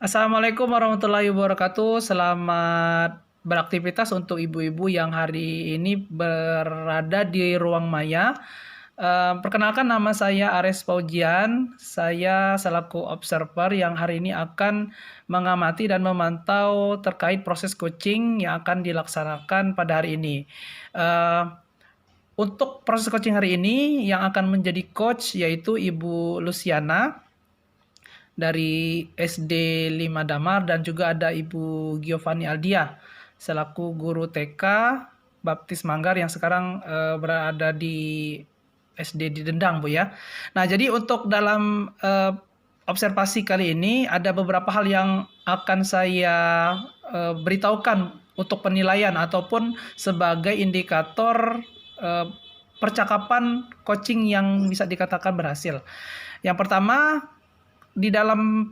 Assalamualaikum warahmatullahi wabarakatuh. Selamat beraktivitas untuk ibu-ibu yang hari ini berada di ruang maya. Perkenalkan, nama saya Ares Paujian. Saya selaku observer yang hari ini akan mengamati dan memantau terkait proses coaching yang akan dilaksanakan pada hari ini. Eh, untuk proses coaching hari ini yang akan menjadi coach yaitu Ibu Luciana dari SD 5 Damar, dan juga ada Ibu Giovanni Aldia selaku guru TK Baptis Manggar yang sekarang berada di SD di Dendang, Bu ya. Nah, jadi untuk dalam observasi kali ini ada beberapa hal yang akan saya beritahukan untuk penilaian ataupun sebagai indikator eh, percakapan coaching yang bisa dikatakan berhasil. Yang pertama, di dalam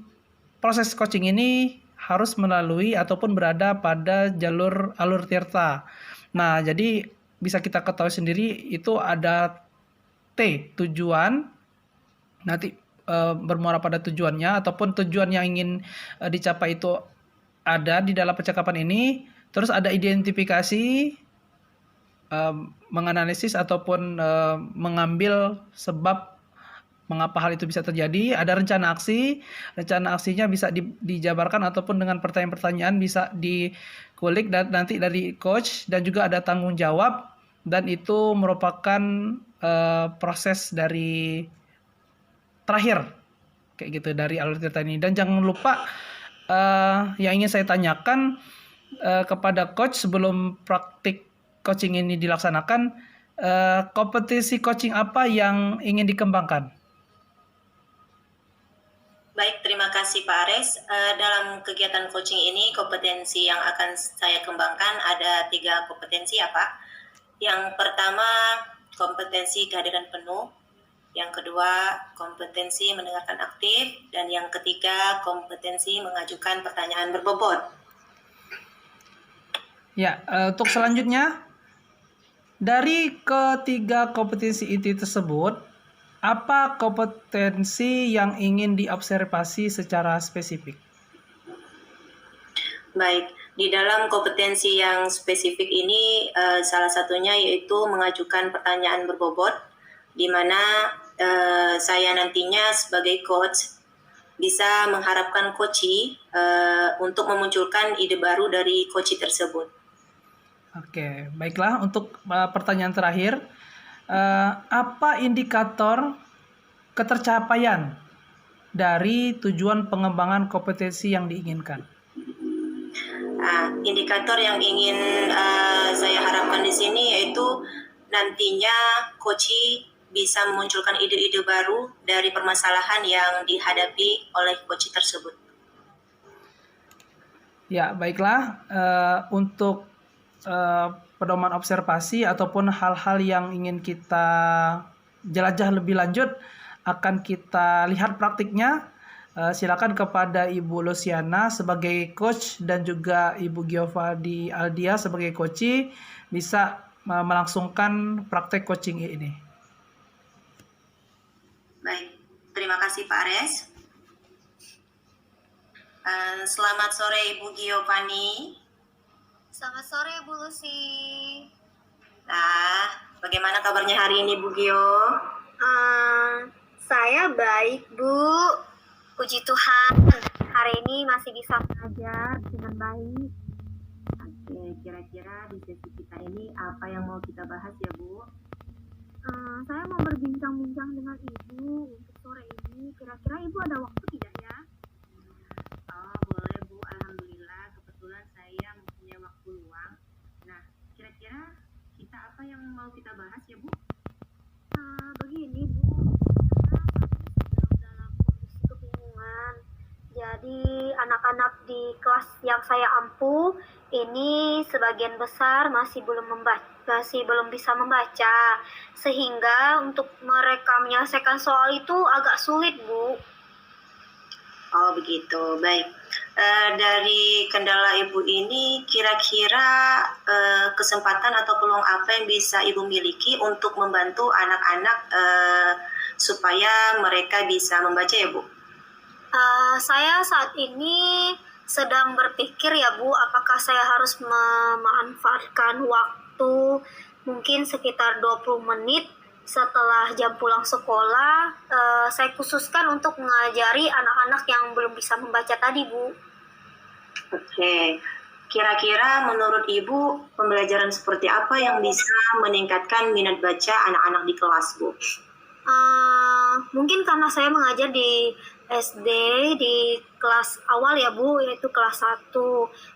proses coaching ini harus melalui ataupun berada pada jalur alur tirta. Nah, jadi bisa kita ketahui sendiri itu ada T, tujuan, nanti bermuara pada tujuannya ataupun tujuan yang ingin dicapai itu ada di dalam percakapan ini. Terus ada identifikasi, menganalisis ataupun mengambil sebab mengapa hal itu bisa terjadi. Ada rencana aksi. Rencana aksinya bisa dijabarkan ataupun dengan pertanyaan-pertanyaan bisa dikulik dan nanti dari coach, dan juga ada tanggung jawab, dan itu merupakan proses dari terakhir kayak gitu dari alur cerita ini. Dan jangan lupa yang ingin saya tanyakan kepada coach sebelum praktik coaching ini dilaksanakan, kompetisi coaching apa yang ingin dikembangkan? Baik, terima kasih Pak Ares. Dalam kegiatan coaching ini, kompetensi yang akan saya kembangkan ada 3 kompetensi ya Pak. Yang pertama, kompetensi kehadiran penuh. Yang kedua, kompetensi mendengarkan aktif. Dan yang ketiga, kompetensi mengajukan pertanyaan berbobot. Ya, untuk selanjutnya, dari ketiga kompetensi itu tersebut, apa kompetensi yang ingin diobservasi secara spesifik? Baik, di dalam kompetensi yang spesifik ini salah satunya yaitu mengajukan pertanyaan berbobot, di mana saya nantinya sebagai coach bisa mengharapkan coachee untuk memunculkan ide baru dari coachee tersebut. Oke, baiklah. Untuk pertanyaan terakhir, apa indikator ketercapaian dari tujuan pengembangan kompetensi yang diinginkan? Indikator yang ingin saya harapkan di sini yaitu nantinya coachee bisa memunculkan ide-ide baru dari permasalahan yang dihadapi oleh coachee tersebut. Ya, baiklah. Untuk pedoman observasi ataupun hal-hal yang ingin kita jelajah lebih lanjut, akan kita lihat praktiknya. Silakan kepada Ibu Luciana sebagai coach dan juga Ibu Giovanni Aldia sebagai coachee bisa melangsungkan praktek coaching ini. Baik, terima kasih Pak Ares. Selamat sore Ibu Giovanni. Selamat sore Bu Lucy. Nah, bagaimana kabarnya hari ini Bu Gio? Saya baik Bu. Puji Tuhan, hari ini masih bisa mengajar dengan baik. Oke, kira-kira di sesi kita ini apa yang mau kita bahas ya Bu? Saya mau berbincang-bincang dengan Ibu untuk sore ini. Kira-kira Ibu ada waktu tidak ya? Oh, boleh Bu. Alhamdulillah, kebetulan saya mempunyai waktu luang. Nah, kira-kira kita apa yang mau kita bahas ya Bu? Begini Bu, saya saat ini sedang dalam kondisi kebingungan. Jadi anak-anak di kelas yang saya ampu ini sebagian besar masih belum bisa membaca, sehingga untuk mereka menyelesaikan soal itu agak sulit Bu. Oh begitu, baik. Dari kendala Ibu ini, kira-kira kesempatan atau peluang apa yang bisa Ibu miliki untuk membantu anak-anak supaya mereka bisa membaca ya Bu? Saya saat ini sedang berpikir ya Bu, apakah saya harus memanfaatkan waktu mungkin sekitar 20 menit setelah jam pulang sekolah, saya khususkan untuk mengajari anak-anak yang belum bisa membaca tadi Bu. Oke, kira-kira menurut Ibu pembelajaran seperti apa yang bisa meningkatkan minat baca anak-anak di kelas, Bu? Mungkin karena saya mengajar di SD di kelas awal ya Bu, yaitu kelas 1.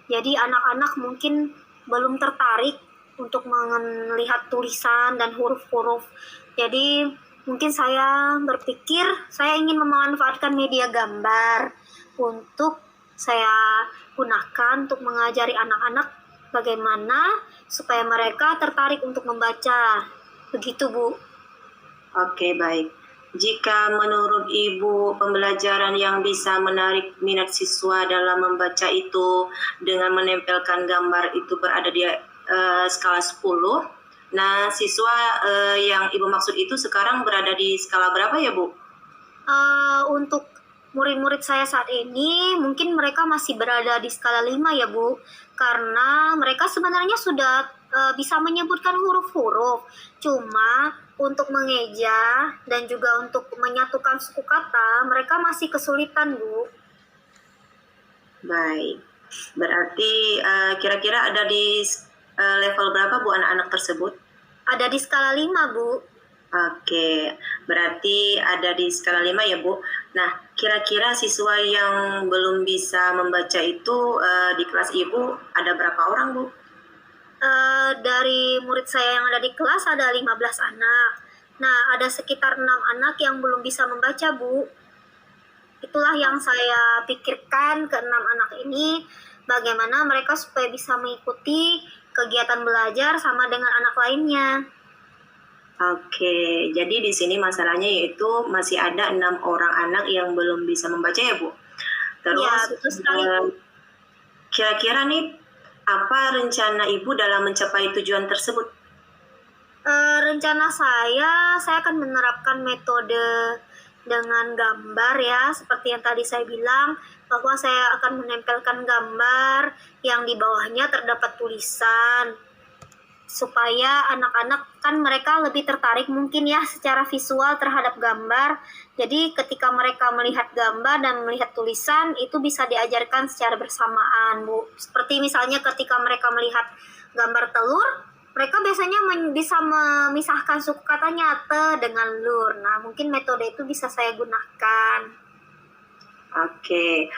Jadi anak-anak mungkin belum tertarik untuk melihat tulisan dan huruf-huruf. Jadi mungkin saya berpikir saya ingin memanfaatkan media gambar untuk saya gunakan untuk mengajari anak-anak bagaimana supaya mereka tertarik untuk membaca. Begitu Bu. Oke, baik. Jika menurut Ibu pembelajaran yang bisa menarik minat siswa dalam membaca itu dengan menempelkan gambar itu berada di skala 10. Nah, siswa yang Ibu maksud itu sekarang berada di skala berapa ya, Bu? Untuk murid-murid saya saat ini mungkin mereka masih berada di skala 5 ya Bu, karena mereka sebenarnya sudah bisa menyebutkan huruf-huruf, cuma untuk mengeja dan juga untuk menyatukan suku kata mereka masih kesulitan Bu. Baik, berarti kira-kira ada di level berapa Bu anak-anak tersebut? Ada di skala 5 Bu. Oke, berarti ada di skala 5 ya Bu. Nah, kira-kira siswa yang belum bisa membaca itu di kelas Ibu ada berapa orang Bu? Dari murid saya yang ada di kelas ada 15 anak. Nah, ada sekitar 6 anak yang belum bisa membaca Bu. Itulah yang saya pikirkan ke 6 anak ini, bagaimana mereka supaya bisa mengikuti kegiatan belajar sama dengan anak lainnya. Oke, jadi di sini masalahnya yaitu masih ada 6 orang anak yang belum bisa membaca ya Bu. Terus Ya, betul sekali. kira-kira nih apa rencana Ibu dalam mencapai tujuan tersebut? Rencana saya akan menerapkan metode dengan gambar ya, seperti yang tadi saya bilang, bahwa saya akan menempelkan gambar yang di bawahnya terdapat tulisan, supaya anak-anak kan mereka lebih tertarik mungkin ya secara visual terhadap gambar. Jadi ketika mereka melihat gambar dan melihat tulisan itu bisa diajarkan secara bersamaan Bu. Seperti misalnya ketika mereka melihat gambar telur, mereka biasanya bisa memisahkan suku katanya te dengan lur. Nah mungkin metode itu bisa saya gunakan. Oke,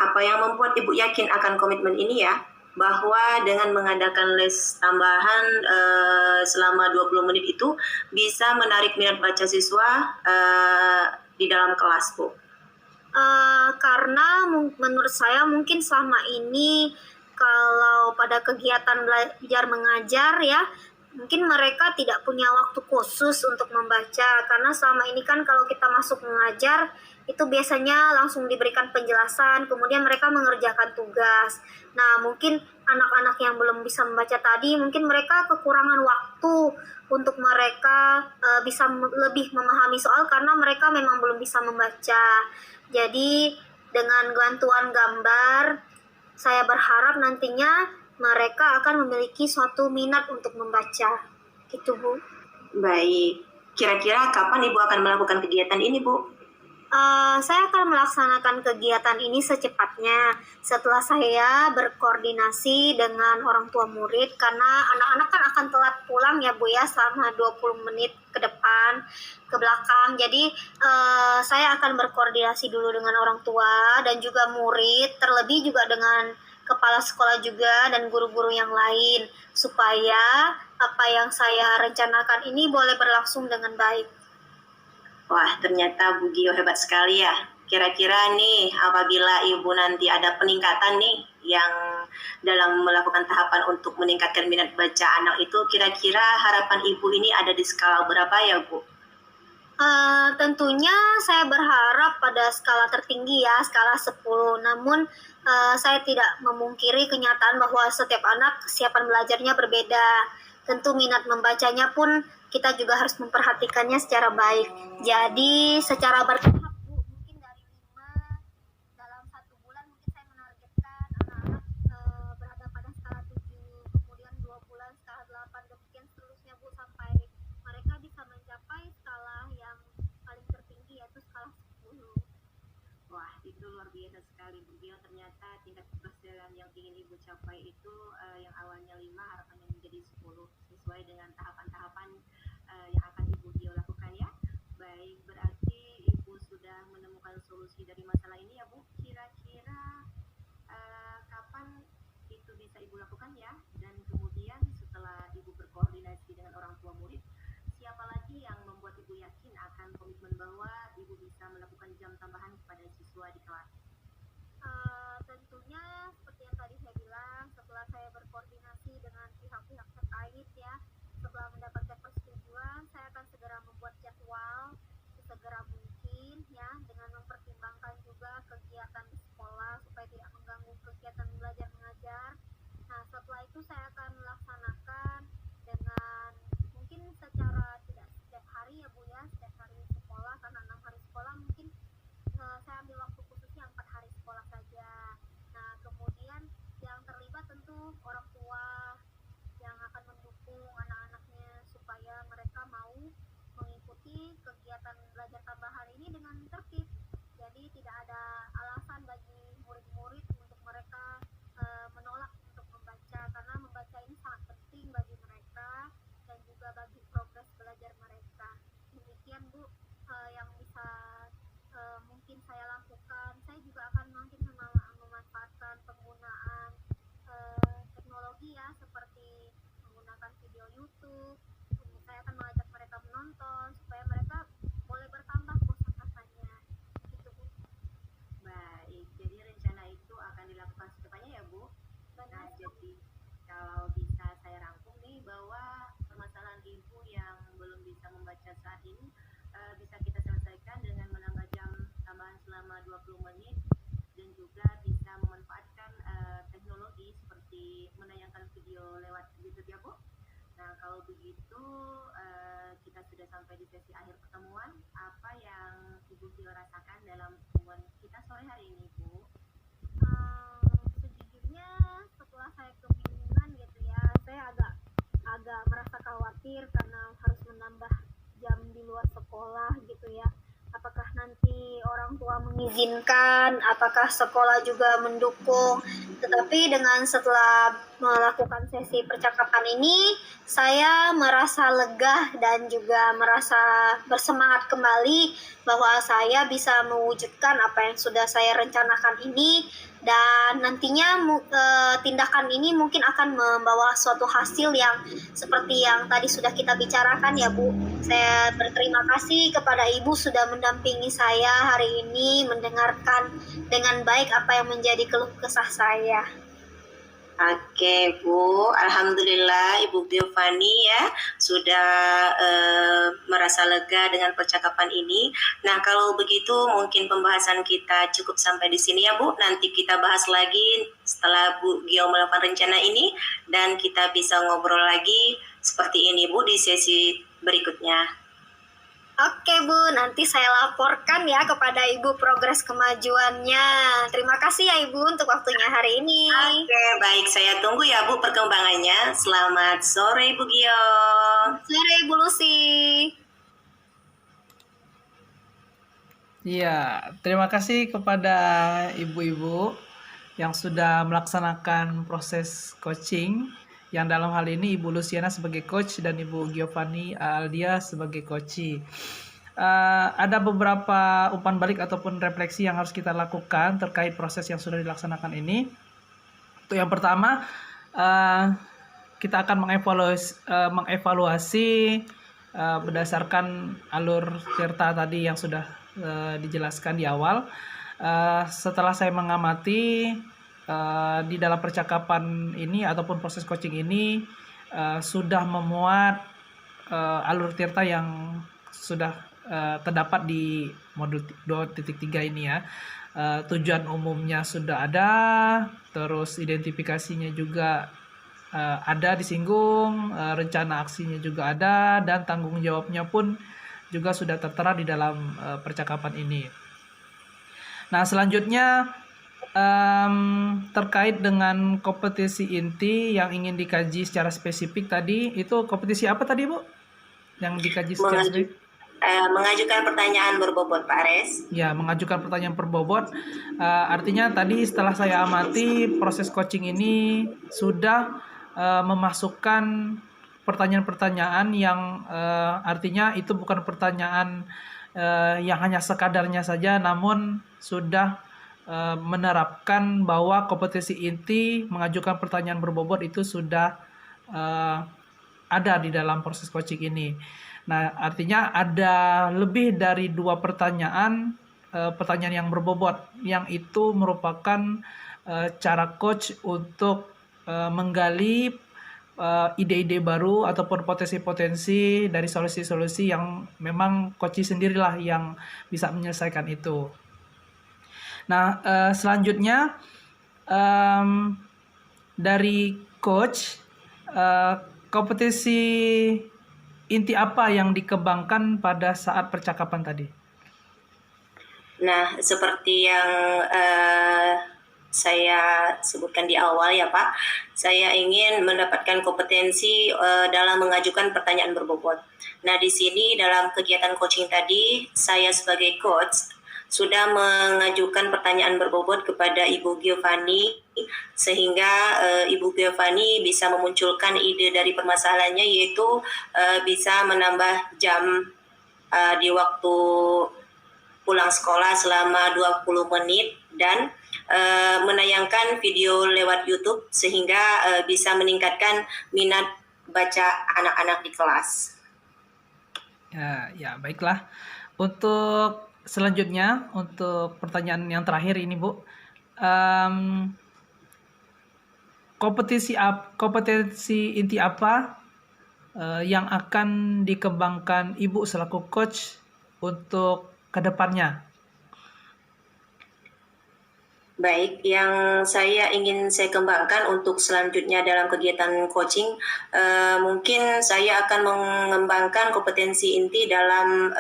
apa yang membuat Ibu yakin akan komitmen ini ya? Bahwa dengan mengadakan les tambahan selama 20 menit itu bisa menarik minat baca siswa di dalam kelas, Bu. Karena menurut saya mungkin selama ini kalau pada kegiatan belajar mengajar ya, mungkin mereka tidak punya waktu khusus untuk membaca, karena selama ini kan kalau kita masuk mengajar itu biasanya langsung diberikan penjelasan, kemudian mereka mengerjakan tugas. Nah, mungkin anak-anak yang belum bisa membaca tadi, mungkin mereka kekurangan waktu untuk mereka bisa lebih memahami soal karena mereka memang belum bisa membaca. Jadi, dengan bantuan gambar, saya berharap nantinya mereka akan memiliki suatu minat untuk membaca. Gitu, Bu. Baik. Kira-kira kapan Ibu akan melakukan kegiatan ini, Bu? Saya akan melaksanakan kegiatan ini secepatnya setelah saya berkoordinasi dengan orang tua murid, karena anak-anak kan akan telat pulang ya Bu ya selama 20 menit ke depan, ke belakang. Jadi saya akan berkoordinasi dulu dengan orang tua dan juga murid, terlebih juga dengan kepala sekolah juga dan guru-guru yang lain, supaya apa yang saya rencanakan ini boleh berlangsung dengan baik. Wah, ternyata Bu Gio hebat sekali ya. Kira-kira nih, apabila Ibu nanti ada peningkatan nih yang dalam melakukan tahapan untuk meningkatkan minat baca anak itu, kira-kira harapan Ibu ini ada di skala berapa ya, Bu? Tentunya saya berharap pada skala tertinggi ya, skala 10. Namun saya tidak memungkiri kenyataan bahwa setiap anak kesiapan belajarnya berbeda. Tentu minat membacanya pun kita juga harus memperhatikannya secara baik. Jadi secara bertahap Bu, mungkin dari 5 Wah, itu luar biasa sekali Bu Gio. Ternyata tingkat keberhasilan yang ingin Ibu capai itu yang awalnya 5 harapannya menjadi 10 sesuai dengan tahapan-tahapan yang akan Ibu Gio lakukan ya. Baik, berarti Ibu sudah menemukan solusi dari masalah ini ya Bu. Kira-kira kapan itu bisa Ibu lakukan ya? Dan kemudian setelah Ibu berkoordinasi dengan orang tua murid, siapa lagi yang membuat Ibu yakin akan komitmen bahwa Ibu bisa melakukan jam tambahan kepada siswa di kelas? Tentunya seperti yang tadi saya bilang, setelah saya berkoordinasi dengan pihak-pihak terkait ya, setelah mendapatkan persetujuan, saya akan segera membuat jadwal sesegera mungkin ya, dengan mempertimbangkan juga kegiatan di sekolah supaya tidak mengganggu kegiatan belajar mengajar. Nah, setelah itu saya akan melaksanakan dengan mungkin secara tidak setiap hari ya Bu ya, setiap hari sekolah, karena 6 hari sekolah mungkin saya ambil waktu khususnya 4 hari sekolah saja. Nah, kemudian yang terlibat tentu orang tua yang akan mendukung anak-anaknya supaya mereka mau mengikuti kegiatan belajar tambahan ini dengan tertib. Jadi tidak ada alasan bagi murid-murid untuk mereka menolak untuk membaca, karena membaca ini sangat penting bagi mereka dan juga bagi progres belajar mereka. Demikian Bu yang bisa mungkin saya lakukan. Saya juga akan mungkin memanfaatkan penggunaan teknologi ya, seperti menggunakan video YouTube. Saya akan mengajak mereka menonton supaya mereka boleh bertambah kosakatanya. Gitu Bu. Baik, jadi rencana itu akan dilakukan secepatnya ya Bu. Nah, jadi kalau bisa saya rangkum nih bahwa permasalahan Ibu yang belum bisa membaca saat ini bisa kita selesaikan dengan menambah jam tambahan selama 20 menit dan juga bisa memanfaatkan teknologi seperti menayangkan video lewat YouTube ya Bu. Nah, kalau begitu kita sudah sampai di sesi akhir pertemuan. Apa yang Ibu Gio rasakan dalam pertemuan kita sore hari ini Bu? Sejujurnya setelah saya kebingungan gitu ya, saya agak merasa khawatir karena harus menambah jam di luar sekolah gitu ya. Apakah nanti orang tua mengizinkan, apakah sekolah juga mendukung. Tetapi dengan setelah melakukan sesi percakapan ini, saya merasa lega dan juga merasa bersemangat kembali bahwa saya bisa mewujudkan apa yang sudah saya rencanakan ini, dan nantinya tindakan ini mungkin akan membawa suatu hasil yang seperti yang tadi sudah kita bicarakan ya Bu. Saya berterima kasih kepada Ibu sudah mendampingi saya hari ini, mendengarkan dengan baik apa yang menjadi keluh kesah saya. Oke Bu, Alhamdulillah Ibu Giovanni ya sudah merasa lega dengan percakapan ini. Nah, kalau begitu mungkin pembahasan kita cukup sampai di sini ya Bu. Nanti kita bahas lagi setelah Bu Gio melakukan rencana ini dan kita bisa ngobrol lagi seperti ini Bu di sesi berikutnya. Oke Bu, nanti saya laporkan ya kepada Ibu progres kemajuannya. Terima kasih ya Ibu untuk waktunya hari ini. Oke, baik. Saya tunggu ya Bu perkembangannya. Selamat sore Bu Gio. Sore Bu Lucy. Iya, terima kasih kepada ibu-ibu yang sudah melaksanakan proses coaching, yang dalam hal ini Ibu Luciana sebagai coach dan Ibu Giovanni Aldia sebagai coachee. Ada beberapa umpan balik ataupun refleksi yang harus kita lakukan terkait proses yang sudah dilaksanakan ini. Untuk yang pertama, kita akan mengevaluasi berdasarkan alur cerita tadi yang sudah dijelaskan di awal. Setelah saya mengamati di dalam percakapan ini ataupun proses coaching ini sudah memuat alur tirta yang sudah terdapat di modul 2.3 ini ya. Tujuan umumnya sudah ada, terus identifikasinya juga ada disinggung, rencana aksinya juga ada, dan tanggung jawabnya pun juga sudah tertera di dalam percakapan ini. Nah, selanjutnya terkait dengan kompetisi inti yang ingin dikaji secara spesifik tadi, itu kompetisi apa tadi Bu? Yang dikaji secara spesifik? mengajukan pertanyaan berbobot, Pak Ares. Ya, mengajukan pertanyaan berbobot. Artinya tadi setelah saya amati proses coaching ini sudah memasukkan pertanyaan-pertanyaan yang artinya itu bukan pertanyaan yang hanya sekadarnya saja, namun sudah menerapkan bahwa kompetensi inti mengajukan pertanyaan berbobot itu sudah ada di dalam proses coaching ini. Nah, artinya ada lebih dari 2 pertanyaan yang berbobot, yang itu merupakan cara coach untuk menggali ide-ide baru ataupun potensi-potensi dari solusi-solusi yang memang coach sendirilah yang bisa menyelesaikan itu. Nah, selanjutnya dari coach, kompetensi inti apa yang dikembangkan pada saat percakapan tadi? Nah, seperti yang saya sebutkan di awal ya Pak, saya ingin mendapatkan kompetensi dalam mengajukan pertanyaan berbobot. Nah, di sini dalam kegiatan coaching tadi, saya sebagai coach sudah mengajukan pertanyaan berbobot kepada Ibu Giovanni, sehingga Ibu Giovanni bisa memunculkan ide dari permasalahannya, yaitu bisa menambah jam di waktu pulang sekolah selama 20 menit dan menayangkan video lewat YouTube sehingga bisa meningkatkan minat baca anak-anak di kelas. Ya, baiklah. Untuk selanjutnya, untuk pertanyaan yang terakhir ini, Bu, kompetensi inti apa yang akan dikembangkan Ibu selaku coach untuk kedepannya? Baik, yang saya kembangkan untuk selanjutnya dalam kegiatan coaching, mungkin saya akan mengembangkan kompetensi inti dalam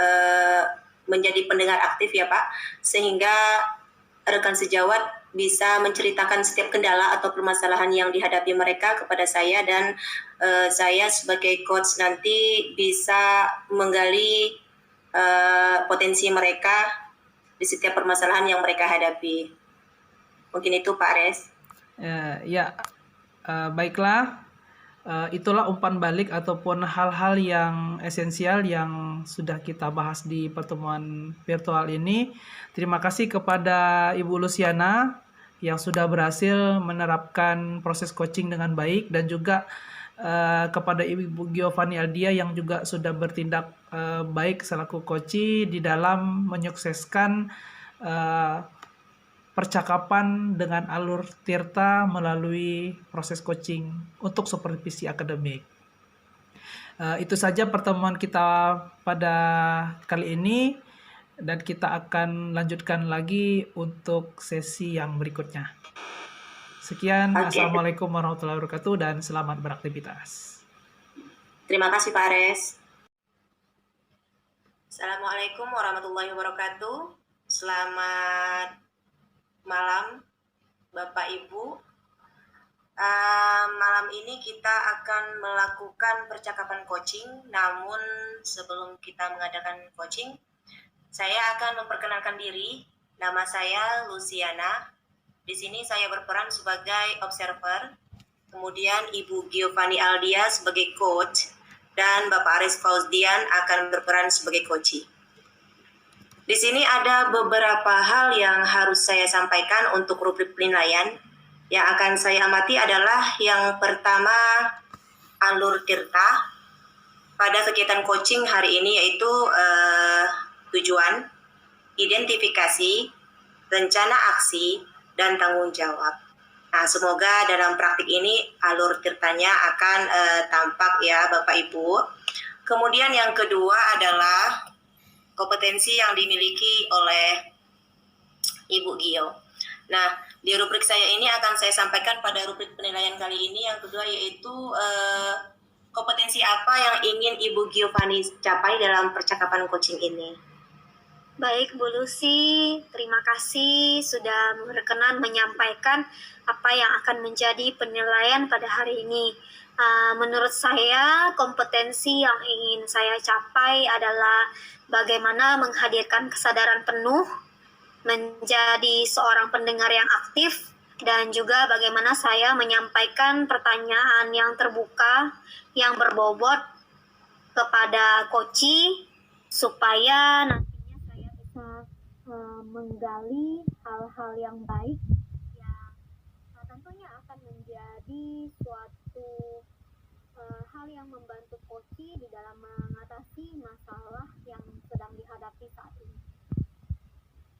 menjadi pendengar aktif ya Pak, sehingga rekan sejawat bisa menceritakan setiap kendala atau permasalahan yang dihadapi mereka kepada saya, dan saya sebagai coach nanti bisa menggali potensi mereka di setiap permasalahan yang mereka hadapi. Mungkin itu Pak Ares. Baiklah. Itulah umpan balik ataupun hal-hal yang esensial yang sudah kita bahas di pertemuan virtual ini. Terima kasih kepada Ibu Luciana yang sudah berhasil menerapkan proses coaching dengan baik, dan juga kepada Ibu Giovanni Aldia yang juga sudah bertindak baik selaku coach di dalam menyukseskan percakapan dengan alur Tirta melalui proses coaching untuk supervisi akademik. Itu saja pertemuan kita pada kali ini, dan kita akan lanjutkan lagi untuk sesi yang berikutnya. Sekian, Assalamualaikum warahmatullahi wabarakatuh, dan selamat beraktivitas. Terima kasih Pak Ares. Assalamualaikum warahmatullahi wabarakatuh. Selamat malam Bapak Ibu. Malam ini kita akan melakukan percakapan coaching, namun sebelum kita mengadakan coaching, saya akan memperkenalkan diri. Nama saya Luciana. Di sini saya berperan sebagai observer, kemudian Ibu Giovanni Aldia sebagai coach, dan Bapak Ares Fauzdian akan berperan sebagai coachee. Di sini ada beberapa hal yang harus saya sampaikan untuk rubrik penilaian. Yang akan saya amati adalah yang pertama, alur Tirta pada kegiatan coaching hari ini, yaitu tujuan, identifikasi, rencana aksi, dan tanggung jawab. Nah, semoga dalam praktik ini alur Tirtanya akan tampak ya Bapak Ibu. Kemudian yang kedua adalah kompetensi yang dimiliki oleh Ibu Gio. Nah, di rubrik saya ini akan saya sampaikan pada rubrik penilaian kali ini. Yang kedua yaitu kompetensi apa yang ingin Ibu Giovanni capai dalam percakapan coaching ini. Baik, Bu Lucy, terima kasih sudah berkenan menyampaikan apa yang akan menjadi penilaian pada hari ini. Menurut saya, kompetensi yang ingin saya capai adalah bagaimana menghadirkan kesadaran penuh, menjadi seorang pendengar yang aktif, dan juga bagaimana saya menyampaikan pertanyaan yang terbuka, yang berbobot kepada koci, supaya nantinya saya bisa menggali hal-hal yang baik yang tentunya akan menjadi suatu hal yang membantu koci di dalam mengatasi masalah yang sedang dihadapi saat ini.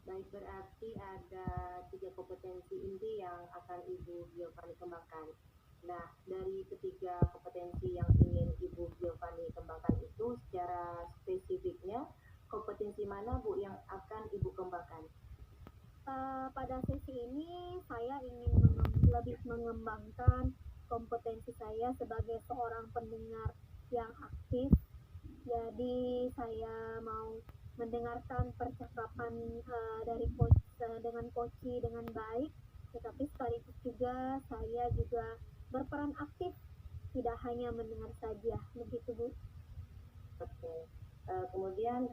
Baik, berarti ada 3 kompetensi inti yang akan Ibu Giovanni kembangkan. Nah, dari ketiga kompetensi yang ingin Ibu Giovanni kembangkan itu, secara spesifiknya, kompetensi mana Bu yang akan Ibu kembangkan? Pada sesi ini saya ingin lebih mengembangkan kompetensi saya sebagai seorang pendengar yang aktif. Jadi saya mau mendengarkan percakapan dari coach dengan coach dengan baik, tetapi sekaligus juga saya juga berperan aktif, tidak hanya mendengar saja. Begitu, Bu. Oke. Kemudian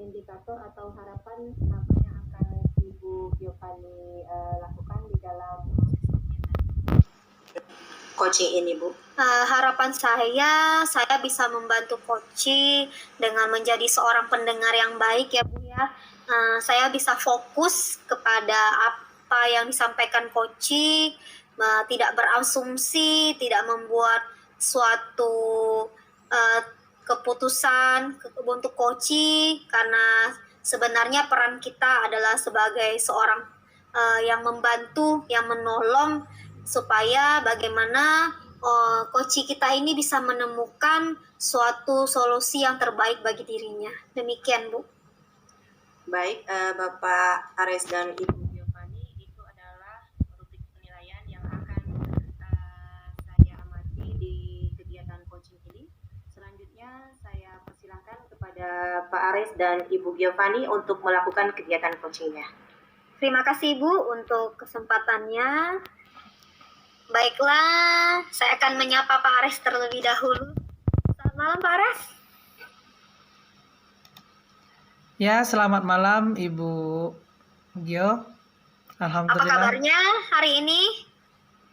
indikator atau harapan apa yang akan Ibu Giovanni lakukan di dalam Coaching ini, Bu. Harapan saya bisa membantu coaching dengan menjadi seorang pendengar yang baik ya Bu ya. Saya bisa fokus kepada apa yang disampaikan coaching, tidak berasumsi, tidak membuat suatu keputusan untuk coaching, karena sebenarnya peran kita adalah sebagai seorang yang membantu, yang menolong, supaya bagaimana coaching kita ini bisa menemukan suatu solusi yang terbaik bagi dirinya. Demikian, Bu. Baik, Bapak Ares dan Ibu Giovanni, itu adalah rubrik penilaian yang akan saya amati di kegiatan coaching ini. Selanjutnya saya persilahkan kepada Pak Ares dan Ibu Giovanni untuk melakukan kegiatan coachingnya. Terima kasih, Bu, untuk kesempatannya. Baiklah, saya akan menyapa Pak Ares terlebih dahulu. Selamat malam, Pak Ares. Ya, selamat malam Ibu Gio. Apa Alhamdulillah. kabarnya hari ini?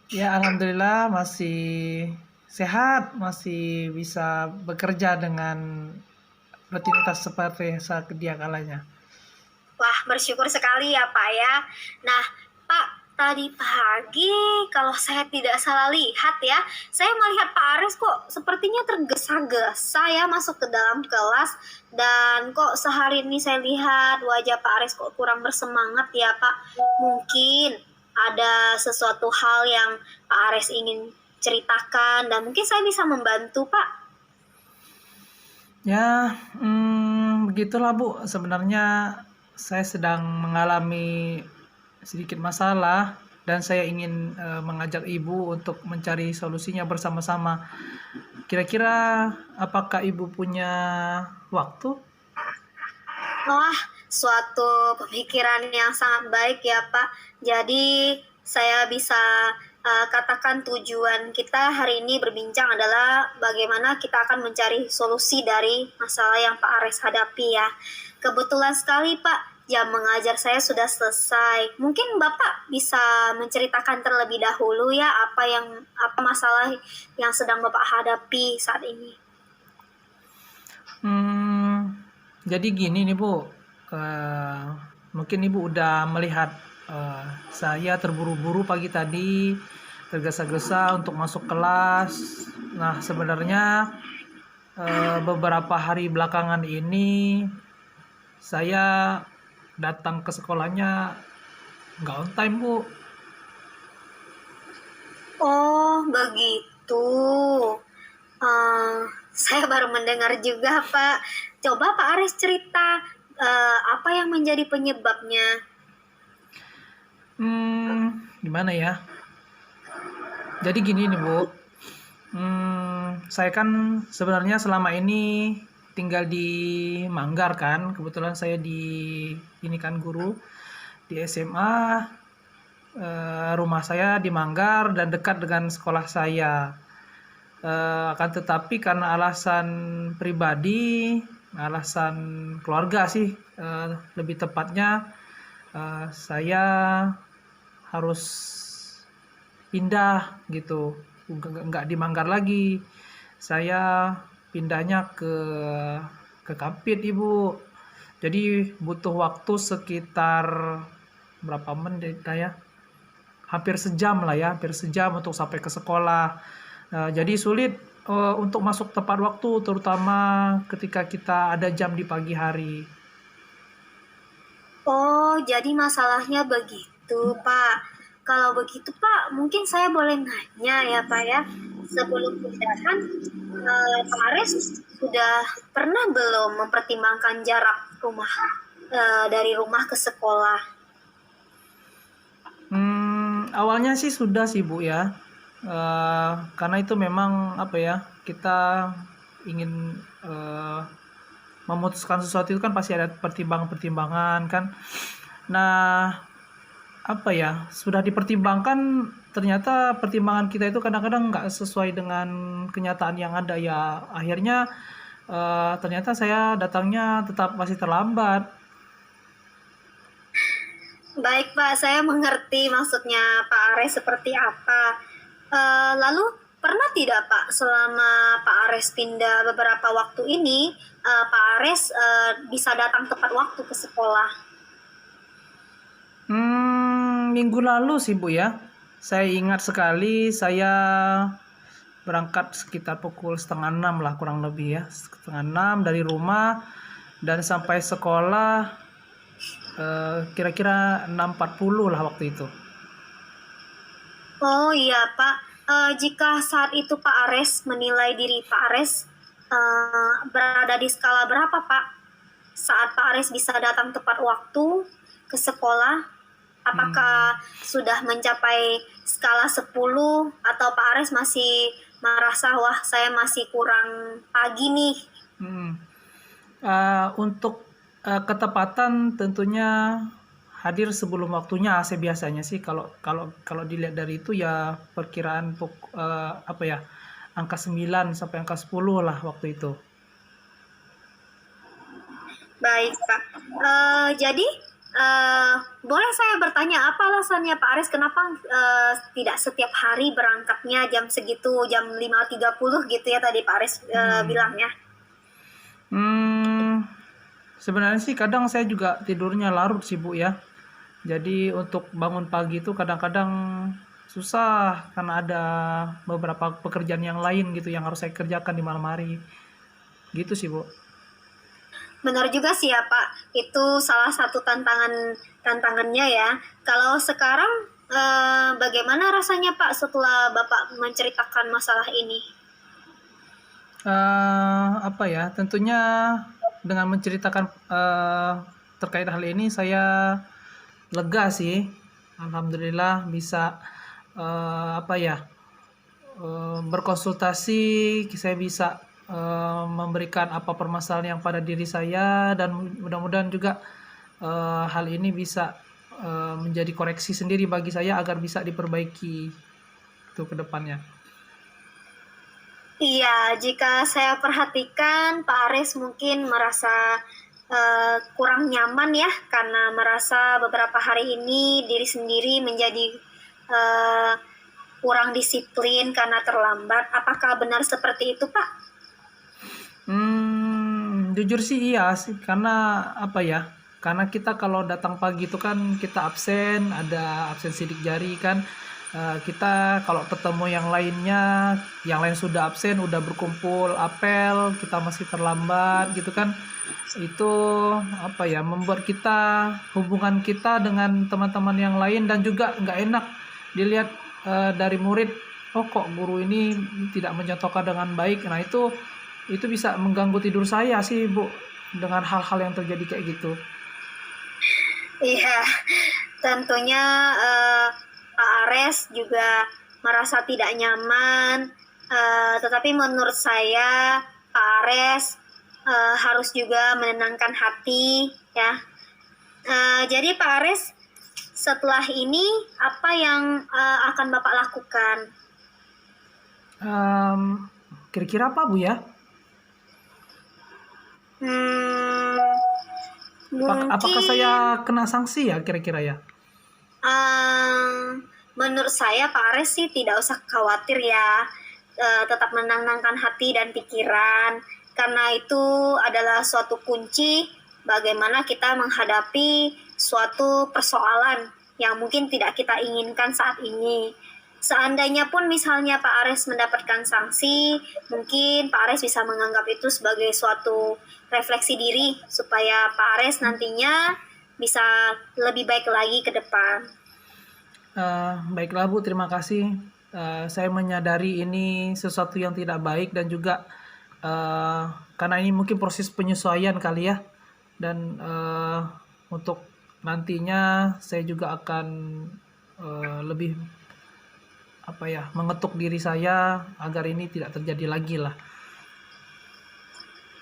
Ya, alhamdulillah masih sehat, masih bisa bekerja dengan rutinitas seperti sedia kalanya. Wah, bersyukur sekali ya Pak ya. Nah, Pak, tadi pagi kalau saya tidak salah lihat ya, saya melihat Pak Ares kok sepertinya tergesa-gesa ya masuk ke dalam kelas, dan kok sehari ini saya lihat wajah Pak Ares kok kurang bersemangat ya Pak. Mungkin ada sesuatu hal yang Pak Ares ingin ceritakan dan mungkin saya bisa membantu Pak. Ya, begitulah Bu. Sebenarnya saya sedang mengalami sedikit masalah dan saya ingin mengajak Ibu untuk mencari solusinya bersama-sama. Kira-kira apakah Ibu punya waktu? Wah, suatu pemikiran yang sangat baik ya Pak. Jadi saya bisa katakan tujuan kita hari ini berbincang adalah bagaimana kita akan mencari solusi dari masalah yang Pak Ares hadapi ya. Kebetulan sekali Pak, jam mengajar saya sudah selesai. Mungkin Bapak bisa menceritakan terlebih dahulu ya apa masalah yang sedang Bapak hadapi saat ini. Jadi gini nih Bu, mungkin Ibu udah melihat saya terburu-buru pagi tadi, tergesa-gesa untuk masuk kelas. Nah, sebenarnya beberapa hari belakangan ini saya datang ke sekolahnya nggak on time, Bu. Oh, begitu. Saya baru mendengar juga, Pak. Coba Pak Ares cerita apa yang menjadi penyebabnya. Gimana ya? Jadi gini nih Bu, saya kan sebenarnya selama ini tinggal di Manggar kan. Kebetulan saya ini kan guru di SMA. Rumah saya di Manggar dan dekat dengan sekolah saya. Akan tetapi karena alasan pribadi, alasan keluarga sih, lebih tepatnya, saya harus pindah gitu, nggak di Manggar lagi. Saya pindahnya ke Kampit, Ibu. Jadi butuh waktu sekitar berapa menit ya? Hampir sejam lah ya, hampir sejam untuk sampai ke sekolah. Jadi sulit untuk masuk tepat waktu, terutama ketika kita ada jam di pagi hari. Oh, jadi masalahnya begitu, Pak. Kalau begitu, Pak, mungkin saya boleh nanya ya, Pak ya. Sebelum pindahan, Pak Ares sudah pernah belum mempertimbangkan jarak rumah dari rumah ke sekolah? Awalnya sih sudah sih Bu ya. Karena itu memang apa ya, kita ingin memutuskan sesuatu itu kan pasti ada pertimbangan-pertimbangan kan. Nah, apa ya, sudah dipertimbangkan, ternyata pertimbangan kita itu kadang-kadang nggak sesuai dengan kenyataan yang ada ya. Akhirnya ternyata saya datangnya tetap masih terlambat. Baik, Pak, saya mengerti maksudnya Pak Ares seperti apa. Lalu pernah tidak, Pak, selama Pak Ares pindah beberapa waktu ini, Pak Ares bisa datang tepat waktu ke sekolah? Minggu lalu sih Bu ya. Saya ingat sekali saya berangkat sekitar pukul 5:30 lah kurang lebih ya. 5:30 dari rumah dan sampai sekolah kira-kira 6:40 lah waktu itu. Oh iya, Pak. Jika saat itu Pak Ares menilai diri Pak Ares berada di skala berapa, Pak? Saat Pak Ares bisa datang tepat waktu ke sekolah, apakah sudah mencapai skala 10 atau Pak Ares masih merasa wah saya masih kurang pagi nih? Untuk ketepatan tentunya hadir sebelum waktunya AC biasanya sih, kalau dilihat dari itu ya perkiraan apa ya, angka 9 sampai angka 10 lah waktu itu. Baik, Pak. Jadi boleh saya bertanya apa alasannya Pak Ares kenapa tidak setiap hari berangkatnya jam segitu, jam 5.30 gitu ya tadi Pak Ares bilangnya? Sebenarnya sih kadang saya juga tidurnya larut sih Bu ya. Jadi untuk bangun pagi itu kadang-kadang susah karena ada beberapa pekerjaan yang lain gitu yang harus saya kerjakan di malam hari. Gitu sih Bu. Benar juga sih ya Pak, itu salah satu tantangannya ya. Kalau sekarang bagaimana rasanya Pak setelah Bapak menceritakan masalah ini? Apa ya, tentunya dengan menceritakan terkait hal ini saya lega sih. Alhamdulillah bisa apa ya, berkonsultasi, saya bisa memberikan apa permasalahan yang pada diri saya dan mudah-mudahan juga hal ini bisa menjadi koreksi sendiri bagi saya agar bisa diperbaiki itu ke depannya. Iya, jika saya perhatikan Pak Ares mungkin merasa kurang nyaman ya karena merasa beberapa hari ini diri sendiri menjadi kurang disiplin karena terlambat. Apakah benar seperti itu Pak? Jujur sih iya sih, karena apa ya? Karena kita kalau datang pagi itu kan kita absen, ada absen sidik jari kan. Kita kalau ketemu yang lain sudah absen, udah berkumpul apel, kita masih terlambat gitu kan. Itu apa ya? Membuat hubungan kita dengan teman-teman yang lain dan juga nggak enak dilihat dari murid. Oh kok guru ini tidak mencontohkan dengan baik. Nah itu bisa mengganggu tidur saya sih Bu dengan hal-hal yang terjadi kayak gitu. Iya, tentunya Pak Ares juga merasa tidak nyaman. Tetapi menurut saya Pak Ares harus juga menenangkan hati ya. Jadi Pak Ares, setelah ini apa yang akan Bapak lakukan? Kira-kira apa Bu ya? Hmm, Apakah mungkin saya kena sanksi ya kira-kira ya? menurut saya Pak Ares sih tidak usah khawatir ya. Tetap menenangkan hati dan pikiran, karena itu adalah suatu kunci bagaimana kita menghadapi suatu persoalan yang mungkin tidak kita inginkan saat ini. Seandainya pun misalnya Pak Ares mendapatkan sanksi, mungkin Pak Ares bisa menganggap itu sebagai suatu refleksi diri supaya Pak Ares nantinya bisa lebih baik lagi ke depan. Baiklah Bu, terima kasih. Saya menyadari ini sesuatu yang tidak baik dan juga karena ini mungkin proses penyesuaian kali ya. Dan untuk nantinya saya juga akan lebih mengetuk diri saya agar ini tidak terjadi lagi lah.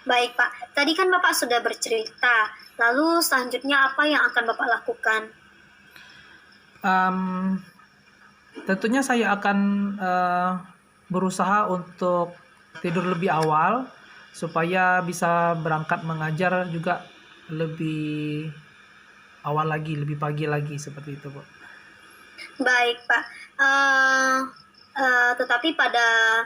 Baik Pak, tadi kan Bapak sudah bercerita, lalu selanjutnya apa yang akan Bapak lakukan? Tentunya saya akan berusaha untuk tidur lebih awal supaya bisa berangkat mengajar juga lebih awal lagi, lebih pagi lagi seperti itu, Bu. Baik Pak, tetapi pada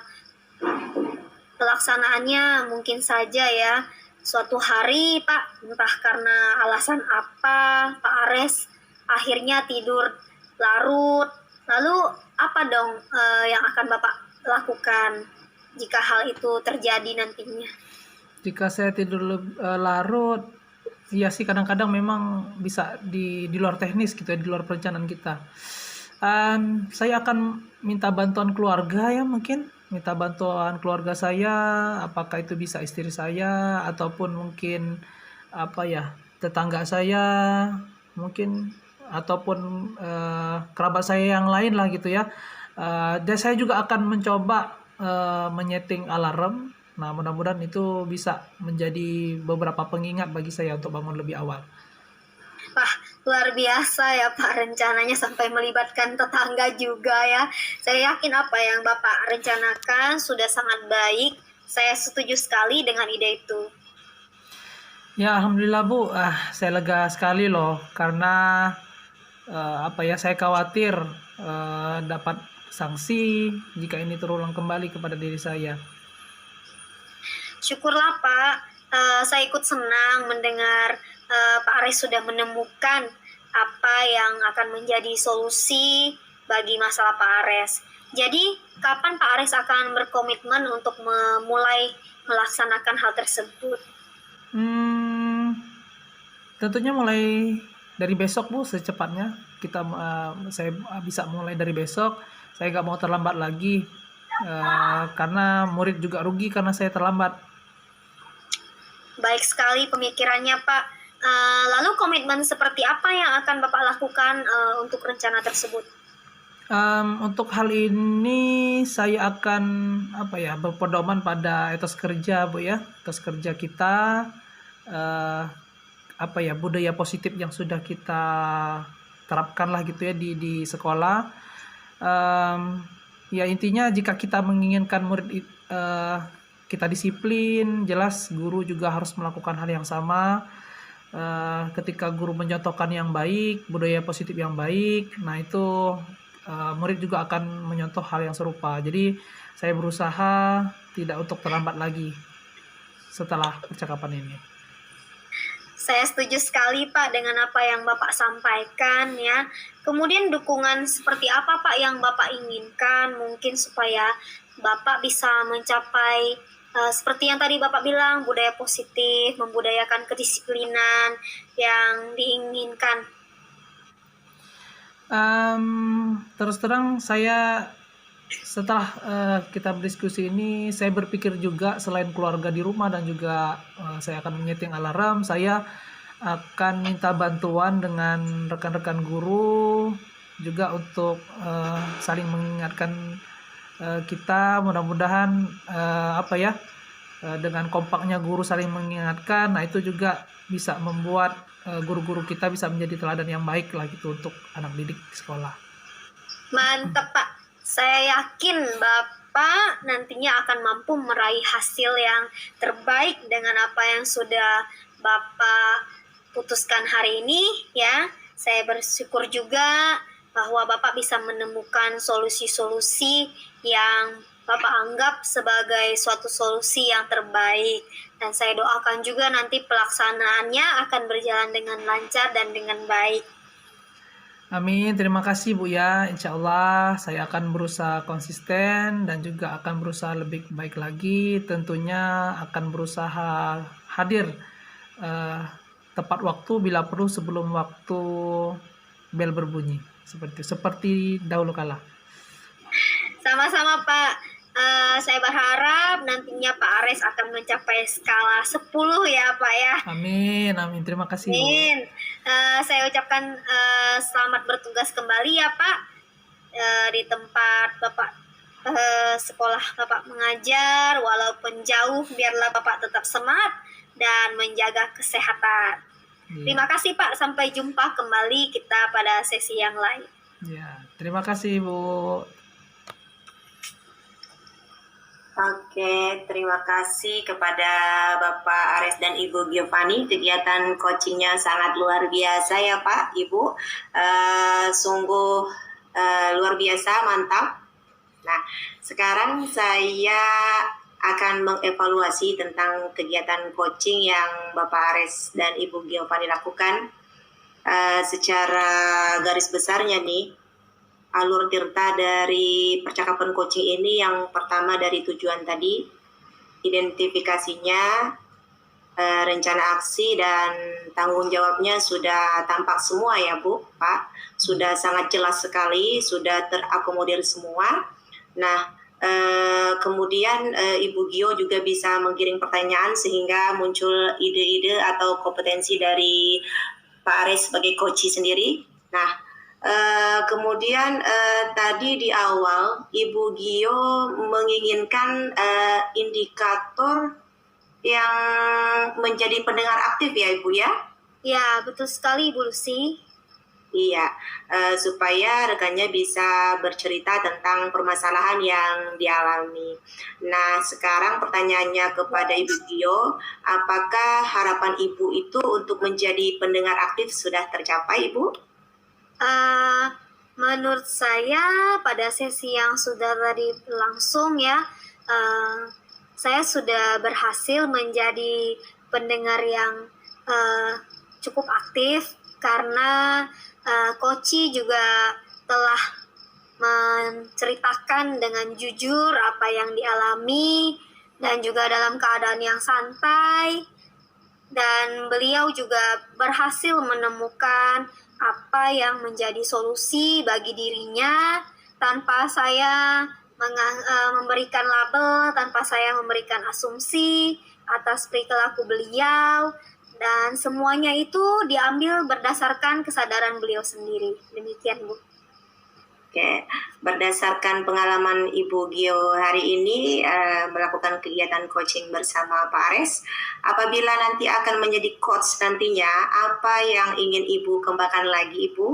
pelaksanaannya mungkin saja ya suatu hari Pak, entah karena alasan apa Pak Ares akhirnya tidur larut. Lalu apa dong yang akan Bapak lakukan jika hal itu terjadi nantinya? Jika saya tidur larut, ya sih kadang-kadang memang bisa di luar teknis gitu ya, di luar perencanaan kita. Saya akan minta bantuan keluarga ya, mungkin minta bantuan keluarga saya, apakah itu bisa istri saya ataupun mungkin tetangga saya mungkin, ataupun kerabat saya yang lain lah gitu ya. Dan saya juga akan mencoba menyeting alarm. Nah, mudah-mudahan itu bisa menjadi beberapa pengingat bagi saya untuk bangun lebih awal. Wah, luar biasa ya Pak, rencananya sampai melibatkan tetangga juga ya. Saya yakin apa yang Bapak rencanakan sudah sangat baik. Saya setuju sekali dengan ide itu. Ya, alhamdulillah Bu, saya lega sekali loh karena saya khawatir dapat sanksi jika ini terulang kembali kepada diri saya. Syukurlah Pak, saya ikut senang mendengar Pak Ares sudah menemukan apa yang akan menjadi solusi bagi masalah Pak Ares. Jadi, kapan Pak Ares akan berkomitmen untuk memulai melaksanakan hal tersebut? Tentunya mulai dari besok Bu, secepatnya saya bisa mulai dari besok. Saya nggak mau terlambat lagi karena murid juga rugi karena saya terlambat. Baik sekali pemikirannya Pak. Lalu komitmen seperti apa yang akan Bapak lakukan untuk rencana tersebut? Untuk hal ini saya akan berpedoman pada etos kerja Bu ya, etos kerja kita, budaya positif yang sudah kita terapkan lah gitu ya di sekolah. Ya intinya jika kita menginginkan murid kita disiplin, jelas guru juga harus melakukan hal yang sama. Ketika guru mencontohkan yang baik, budaya positif yang baik, nah itu murid juga akan menyontoh hal yang serupa. Jadi saya berusaha tidak untuk terlambat lagi setelah percakapan ini. Saya setuju sekali Pak dengan apa yang Bapak sampaikan ya. Kemudian dukungan seperti apa Pak yang Bapak inginkan mungkin supaya Bapak bisa mencapai seperti yang tadi Bapak bilang, budaya positif, membudayakan kedisiplinan yang diinginkan. Terus terang saya setelah kita berdiskusi ini, saya berpikir juga selain keluarga di rumah dan juga saya akan menyeting alarm, saya akan minta bantuan dengan rekan-rekan guru juga untuk saling mengingatkan kita. Mudah-mudahan dengan kompaknya guru saling mengingatkan, nah itu juga bisa membuat guru-guru kita bisa menjadi teladan yang baik lah gitu untuk anak didik sekolah. Mantap Pak, saya yakin Bapak nantinya akan mampu meraih hasil yang terbaik dengan apa yang sudah Bapak putuskan hari ini ya. Saya bersyukur juga bahwa Bapak bisa menemukan solusi-solusi yang Bapak anggap sebagai suatu solusi yang terbaik. Dan saya doakan juga nanti pelaksanaannya akan berjalan dengan lancar dan dengan baik. Amin, terima kasih Bu ya. Insya Allah saya akan berusaha konsisten dan juga akan berusaha lebih baik lagi. Tentunya akan berusaha hadir tepat waktu bila perlu sebelum waktu bel berbunyi. Seperti dahulu kala. Sama-sama Pak. Saya berharap nantinya Pak Ares akan mencapai skala 10 ya Pak ya. Amin, amin. Terima kasih Bu. Amin. Saya ucapkan selamat bertugas kembali ya Pak di tempat Bapak sekolah Bapak mengajar, walaupun jauh biarlah Bapak tetap semangat dan menjaga kesehatan. Terima kasih Pak, sampai jumpa kembali kita pada sesi yang lain. Ya, terima kasih Bu. Oke, terima kasih kepada Bapak Ares dan Ibu Giovanni. Kegiatan coachingnya sangat luar biasa ya Pak, Ibu. Sungguh luar biasa, mantap. Nah, sekarang saya akan mengevaluasi tentang kegiatan coaching yang Bapak Ares dan Ibu Giovanni lakukan. Secara garis besarnya nih, alur tirta dari percakapan coaching ini yang pertama dari tujuan tadi, identifikasinya, rencana aksi dan tanggung jawabnya sudah tampak semua ya Bu, Pak. Sudah sangat jelas sekali, sudah terakomodir semua. Nah, kemudian Ibu Gio juga bisa menggiring pertanyaan sehingga muncul ide-ide atau kompetensi dari Pak Ares sebagai coach sendiri. Nah, kemudian tadi di awal Ibu Gio menginginkan indikator yang menjadi pendengar aktif ya Ibu ya? Ya, betul sekali Bu Lucy. Iya, supaya rekannya bisa bercerita tentang permasalahan yang dialami. Nah, sekarang pertanyaannya kepada Ibu Gio, apakah harapan Ibu itu untuk menjadi pendengar aktif sudah tercapai Ibu? Menurut saya pada sesi yang sudah tadi langsung ya, saya sudah berhasil menjadi pendengar yang cukup aktif karena Koci juga telah menceritakan dengan jujur apa yang dialami dan juga dalam keadaan yang santai, dan beliau juga berhasil menemukan apa yang menjadi solusi bagi dirinya tanpa saya memberikan label, tanpa saya memberikan asumsi atas perilaku beliau, dan semuanya itu diambil berdasarkan kesadaran beliau sendiri. Demikian Bu. Oke, berdasarkan pengalaman Ibu Gio hari ini melakukan kegiatan coaching bersama Pak Ares, apabila nanti akan menjadi coach nantinya, apa yang ingin Ibu kembangkan lagi Ibu?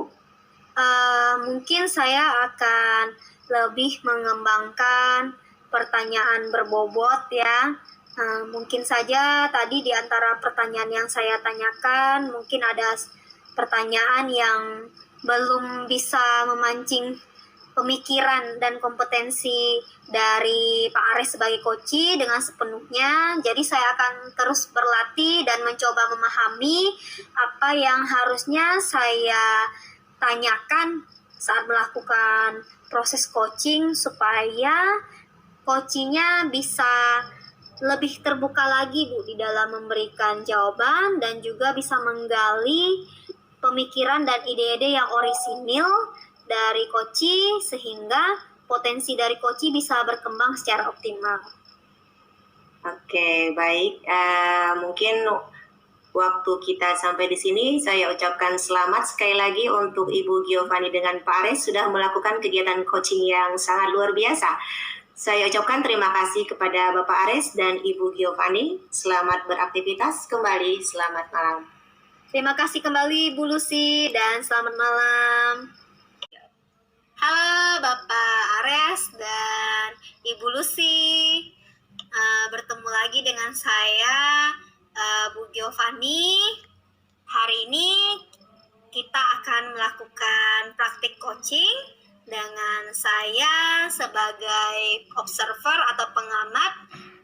Mungkin saya akan lebih mengembangkan pertanyaan berbobot ya. Mungkin saja tadi di antara pertanyaan yang saya tanyakan, mungkin ada pertanyaan yang belum bisa memancing pemikiran dan kompetensi dari Pak Ares sebagai coach dengan sepenuhnya. Jadi saya akan terus berlatih dan mencoba memahami apa yang harusnya saya tanyakan saat melakukan proses coaching supaya coachingnya bisa lebih terbuka lagi Bu di dalam memberikan jawaban dan juga bisa menggali pemikiran dan ide-ide yang orisinil dari Koci sehingga potensi dari Koci bisa berkembang secara optimal. Oke, baik. Mungkin waktu kita sampai di sini, saya ucapkan selamat sekali lagi untuk Ibu Giovanni dengan Pak Ares sudah melakukan kegiatan coaching yang sangat luar biasa. Saya ucapkan terima kasih kepada Bapak Ares dan Ibu Giovanni. Selamat beraktivitas kembali. Selamat malam. Terima kasih kembali Bu Lucy dan selamat malam. Halo Bapak Ares dan Ibu Lucy. Bertemu lagi dengan saya Bu Giovanni. Hari ini kita akan melakukan praktik coaching dengan saya sebagai observer atau pengamat,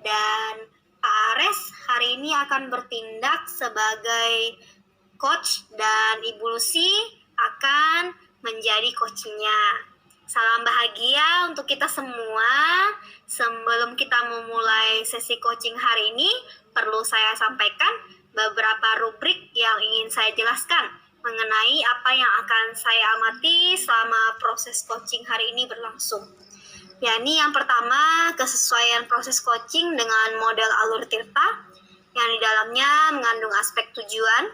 dan Pak Ares hari ini akan bertindak sebagai coach dan Ibu Lucy akan menjadi coachingnya. Salam bahagia untuk kita semua. Sebelum kita memulai sesi coaching hari ini, perlu saya sampaikan beberapa rubrik yang ingin saya jelaskan mengenai apa yang akan saya amati selama proses coaching hari ini berlangsung. Yakni yang pertama, kesesuaian proses coaching dengan model alur Tirta, yang di dalamnya mengandung aspek tujuan,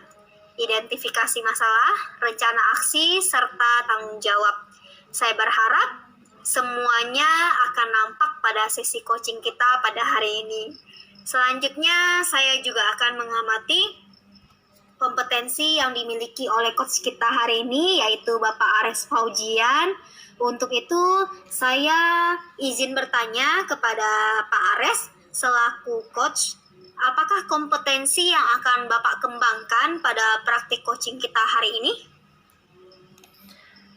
identifikasi masalah, rencana aksi, serta tanggung jawab. Saya berharap semuanya akan nampak pada sesi coaching kita pada hari ini. Selanjutnya, saya juga akan mengamati kompetensi yang dimiliki oleh coach kita hari ini, yaitu Bapak Ares Faujian. Untuk itu, saya izin bertanya kepada Pak Ares selaku coach, apakah kompetensi yang akan Bapak kembangkan pada praktik coaching kita hari ini?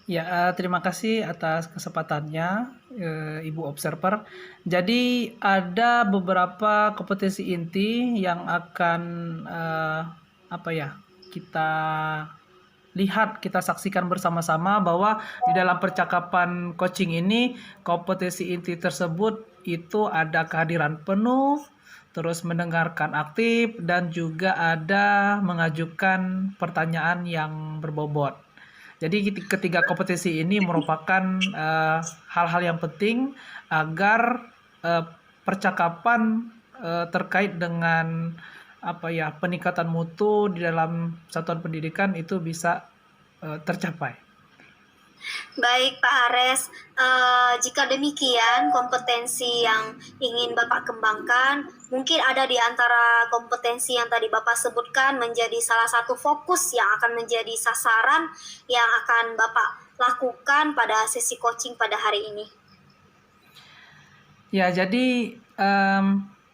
Ya, terima kasih atas kesempatannya, Ibu Observer. Jadi ada beberapa kompetensi inti yang akan kita lihat, kita saksikan bersama-sama bahwa di dalam percakapan coaching ini kompetensi inti tersebut itu ada kehadiran penuh, terus mendengarkan aktif, dan juga ada mengajukan pertanyaan yang berbobot. Jadi ketiga kompetensi ini merupakan hal-hal yang penting agar percakapan terkait dengan peningkatan mutu di dalam satuan pendidikan itu bisa tercapai. Baik Pak Ares, jika demikian kompetensi yang ingin Bapak kembangkan, mungkin ada di antara kompetensi yang tadi Bapak sebutkan menjadi salah satu fokus yang akan menjadi sasaran yang akan Bapak lakukan pada sesi coaching pada hari ini. Ya, jadi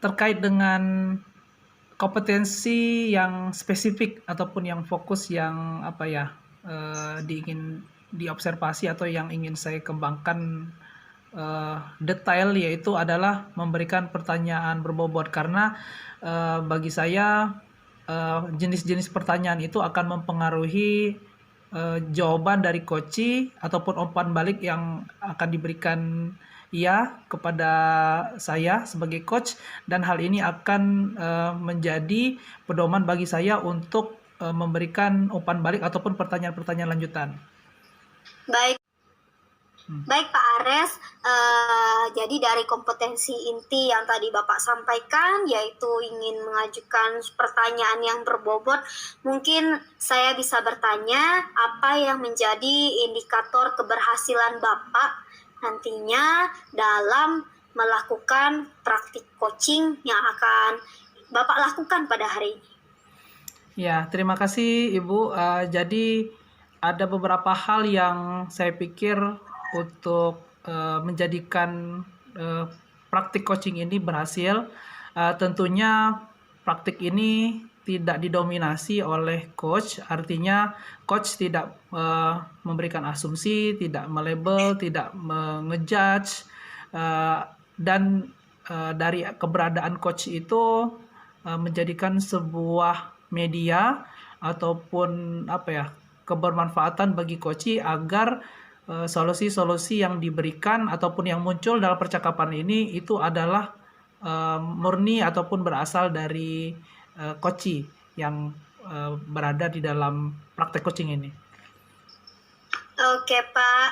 terkait dengan kompetensi yang spesifik ataupun yang fokus yang diingin diobservasi atau yang ingin saya kembangkan detail, yaitu adalah memberikan pertanyaan berbobot, karena bagi saya jenis-jenis pertanyaan itu akan mempengaruhi jawaban dari coach ataupun umpan balik yang akan diberikan ia kepada saya sebagai coach, dan hal ini akan menjadi pedoman bagi saya untuk memberikan umpan balik ataupun pertanyaan-pertanyaan lanjutan. Baik Pak Ares, jadi dari kompetensi inti yang tadi Bapak sampaikan, yaitu ingin mengajukan pertanyaan yang berbobot, mungkin saya bisa bertanya apa yang menjadi indikator keberhasilan Bapak nantinya dalam melakukan praktik coaching yang akan Bapak lakukan pada hari ini. Ya, terima kasih Ibu. Jadi ada beberapa hal yang saya pikir untuk menjadikan praktik coaching ini berhasil. Tentunya praktik ini tidak didominasi oleh coach, artinya coach tidak memberikan asumsi, tidak melabel, tidak ngejudge, dan dari keberadaan coach itu menjadikan sebuah media ataupun kebermanfaatan bagi coach agar solusi-solusi yang diberikan ataupun yang muncul dalam percakapan ini itu adalah murni ataupun berasal dari coach yang berada di dalam praktek coaching ini. Oke Pak,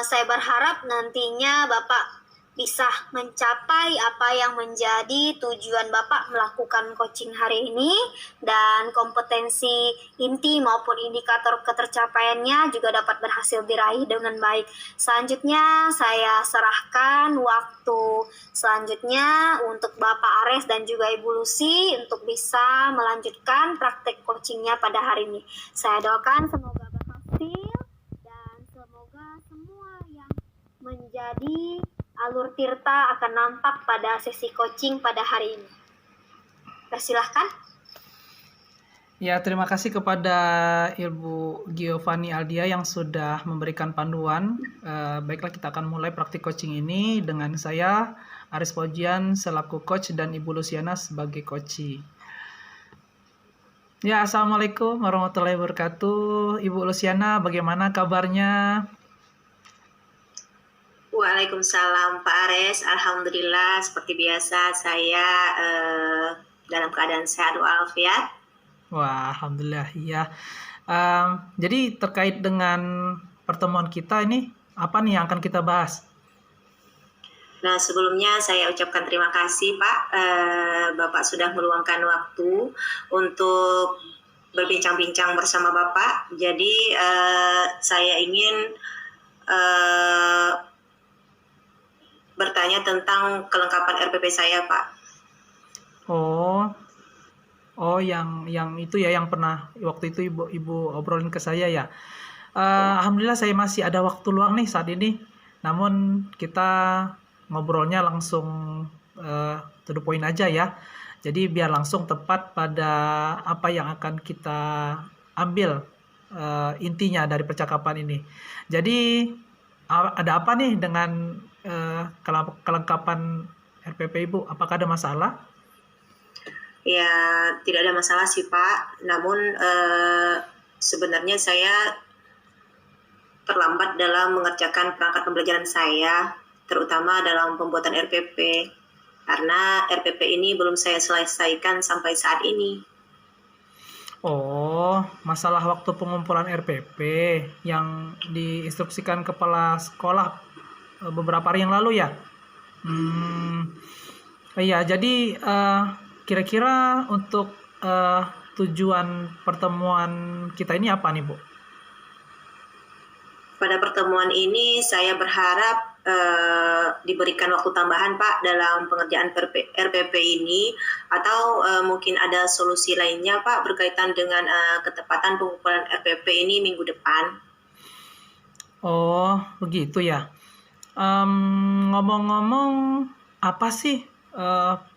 saya berharap nantinya Bapak bisa mencapai apa yang menjadi tujuan Bapak melakukan coaching hari ini, dan kompetensi inti maupun indikator ketercapaiannya juga dapat berhasil diraih dengan baik. Selanjutnya saya serahkan waktu selanjutnya untuk Bapak Ares dan juga Ibu Lucy untuk bisa melanjutkan praktek coachingnya pada hari ini. Saya doakan semoga berhasil dan semoga semua yang menjadi alur Tirta akan nampak pada sesi coaching pada hari ini. Persilahkan. Ya, terima kasih kepada Ibu Giovanni Aldia yang sudah memberikan panduan. Baiklah, kita akan mulai praktik coaching ini dengan saya, Aris Pojian, selaku coach, dan Ibu Luciana sebagai coachee. Ya, Assalamualaikum warahmatullahi wabarakatuh. Ibu Luciana, bagaimana kabarnya? Waalaikumsalam Pak Ares, alhamdulillah seperti biasa saya dalam keadaan sehat walafiat. Wah, alhamdulillah ya. Jadi terkait dengan pertemuan kita ini, apa nih yang akan kita bahas? Nah, sebelumnya saya ucapkan terima kasih Pak, Bapak sudah meluangkan waktu untuk berbincang-bincang bersama Bapak. Jadi saya ingin bertanya tentang kelengkapan RPP saya, Pak. Oh, yang itu ya, yang pernah waktu itu ibu obrolin ke saya ya. Alhamdulillah saya masih ada waktu luang nih saat ini. Namun kita ngobrolnya langsung to the point aja ya. Jadi biar langsung tepat pada apa yang akan kita ambil intinya dari percakapan ini. Jadi ada apa nih dengan kelengkapan RPP Ibu? Apakah ada masalah? Ya, tidak ada masalah sih Pak. Namun sebenarnya saya terlambat dalam mengerjakan perangkat pembelajaran saya, terutama dalam pembuatan RPP. Karena RPP ini belum saya selesaikan sampai saat ini. Oh, masalah waktu pengumpulan RPP yang diinstruksikan kepala sekolah beberapa hari yang lalu ya? Iya, jadi kira-kira untuk tujuan pertemuan kita ini apa nih, Bu? Pada pertemuan ini saya berharap diberikan waktu tambahan Pak dalam pengerjaan RPP ini, atau mungkin ada solusi lainnya Pak berkaitan dengan ketepatan pengumpulan RPP ini minggu depan. Oh, begitu ya. Ngomong-ngomong, apa sih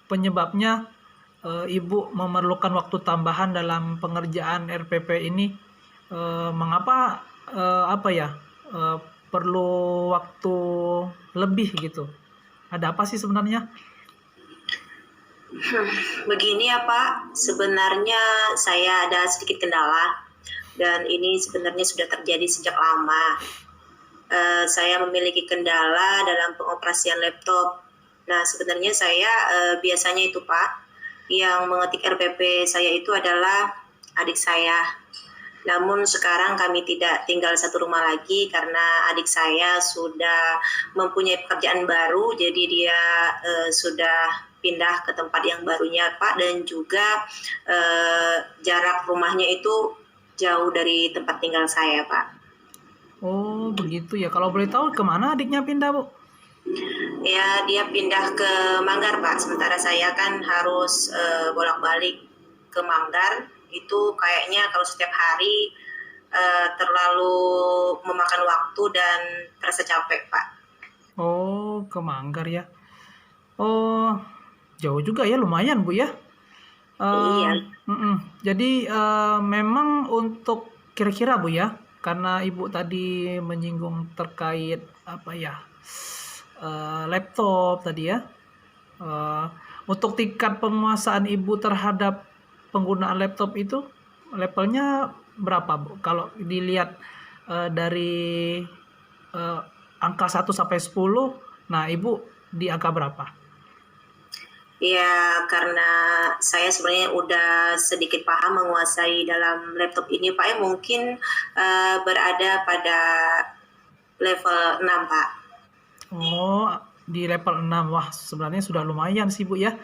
penyebabnya Ibu memerlukan waktu tambahan dalam pengerjaan RPP ini? Mengapa perlu waktu lebih gitu? Ada apa sih sebenarnya? Begini ya Pak, sebenarnya saya ada sedikit kendala dan ini sebenarnya sudah terjadi sejak lama. Saya memiliki kendala dalam pengoperasian laptop. Nah, sebenarnya saya biasanya itu Pak, yang mengetik RPP saya itu adalah adik saya. Namun sekarang kami tidak tinggal satu rumah lagi karena adik saya sudah mempunyai pekerjaan baru, jadi dia sudah pindah ke tempat yang barunya Pak, dan juga jarak rumahnya itu jauh dari tempat tinggal saya Pak. Oh, begitu ya. Kalau boleh tahu kemana adiknya pindah, Bu? Ya, dia pindah ke Manggar Pak, sementara saya kan harus bolak-balik ke Manggar. Itu kayaknya kalau setiap hari terlalu memakan waktu dan terasa capek Pak. Oh, ke Manggar ya. Oh, jauh juga ya, lumayan Bu ya. Iya. Jadi memang untuk kira-kira Bu ya, karena Ibu tadi menyinggung terkait laptop tadi ya. Untuk tingkat penguasaan Ibu terhadap penggunaan laptop itu levelnya berapa Bu? Kalau dilihat dari angka 1 sampai 10, nah Ibu di angka berapa? Ya, karena saya sebenarnya udah sedikit paham menguasai dalam laptop ini Pak, ya mungkin berada pada level 6 Pak. Oh, di level 6. Wah, sebenarnya sudah lumayan sih Bu ya.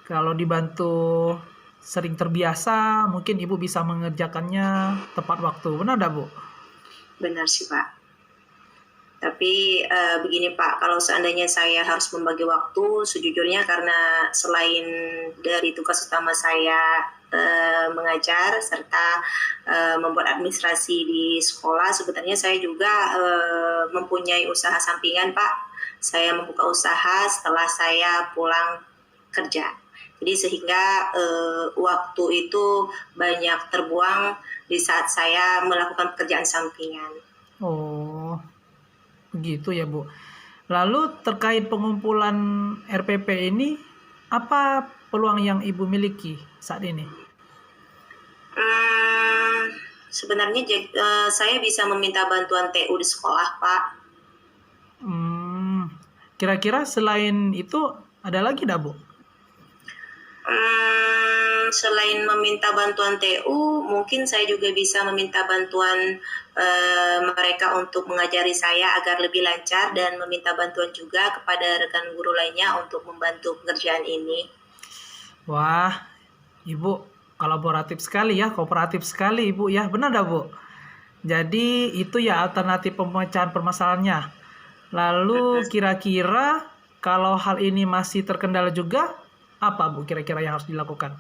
Kalau dibantu sering terbiasa, mungkin Ibu bisa mengerjakannya tepat waktu. Benar enggak Bu? Benar sih Pak. Tapi begini Pak, kalau seandainya saya harus membagi waktu, sejujurnya karena selain dari tugas utama saya mengajar serta membuat administrasi di sekolah, sebenarnya saya juga mempunyai usaha sampingan Pak. Saya membuka usaha setelah saya pulang kerja. Jadi sehingga waktu itu banyak terbuang di saat saya melakukan pekerjaan sampingan. Oh, begitu ya Bu. Lalu terkait pengumpulan RPP ini, apa peluang yang Ibu miliki saat ini? Sebenarnya saya bisa meminta bantuan TU di sekolah, Pak. Kira-kira selain itu ada lagi enggak Bu? Selain meminta bantuan TU, mungkin saya juga bisa meminta bantuan mereka untuk mengajari saya agar lebih lancar dan meminta bantuan juga kepada rekan guru lainnya untuk membantu pekerjaan ini. Wah, Ibu kolaboratif sekali ya, kooperatif sekali Ibu ya, benar dah Bu? Jadi itu ya alternatif pemecahan permasalahannya. Lalu kira-kira kalau hal ini masih terkendala juga, apa Bu kira-kira yang harus dilakukan?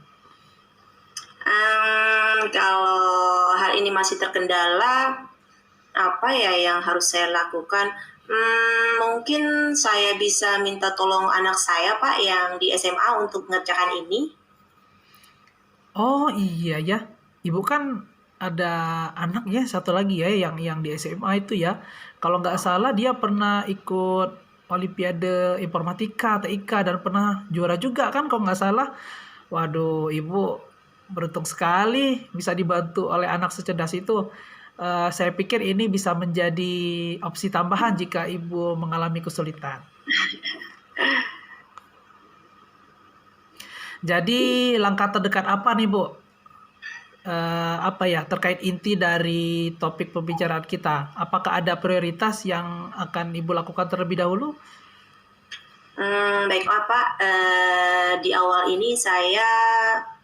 Kalau hal ini masih terkendala, apa ya yang harus saya lakukan? Mungkin saya bisa minta tolong anak saya Pak yang di SMA untuk mengerjakan ini. Oh iya ya, Ibu kan ada anak ya satu lagi ya yang di SMA itu ya. Kalau nggak salah dia pernah ikut Olimpiade Informatika TIK dan pernah juara juga kan kalau nggak salah. Waduh, Ibu beruntung sekali bisa dibantu oleh anak secerdas itu. Saya pikir ini bisa menjadi opsi tambahan jika Ibu mengalami kesulitan. Jadi langkah terdekat apa nih Bu? Terkait inti dari topik pembicaraan kita? Apakah ada prioritas yang akan Ibu lakukan terlebih dahulu? Baiklah Pak, di awal ini saya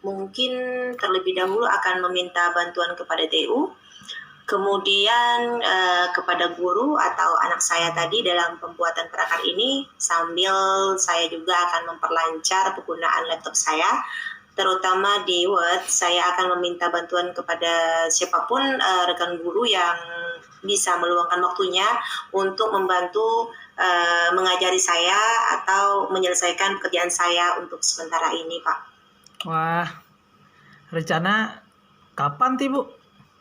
mungkin terlebih dahulu akan meminta bantuan kepada TU, kemudian kepada guru atau anak saya tadi dalam pembuatan perangkat ini, sambil saya juga akan memperlancar penggunaan laptop saya, terutama di Word. Saya akan meminta bantuan kepada siapapun rekan guru yang bisa meluangkan waktunya untuk membantu mengajari saya atau menyelesaikan pekerjaan saya untuk sementara ini, Pak. Wah, rencana kapan tuh Bu?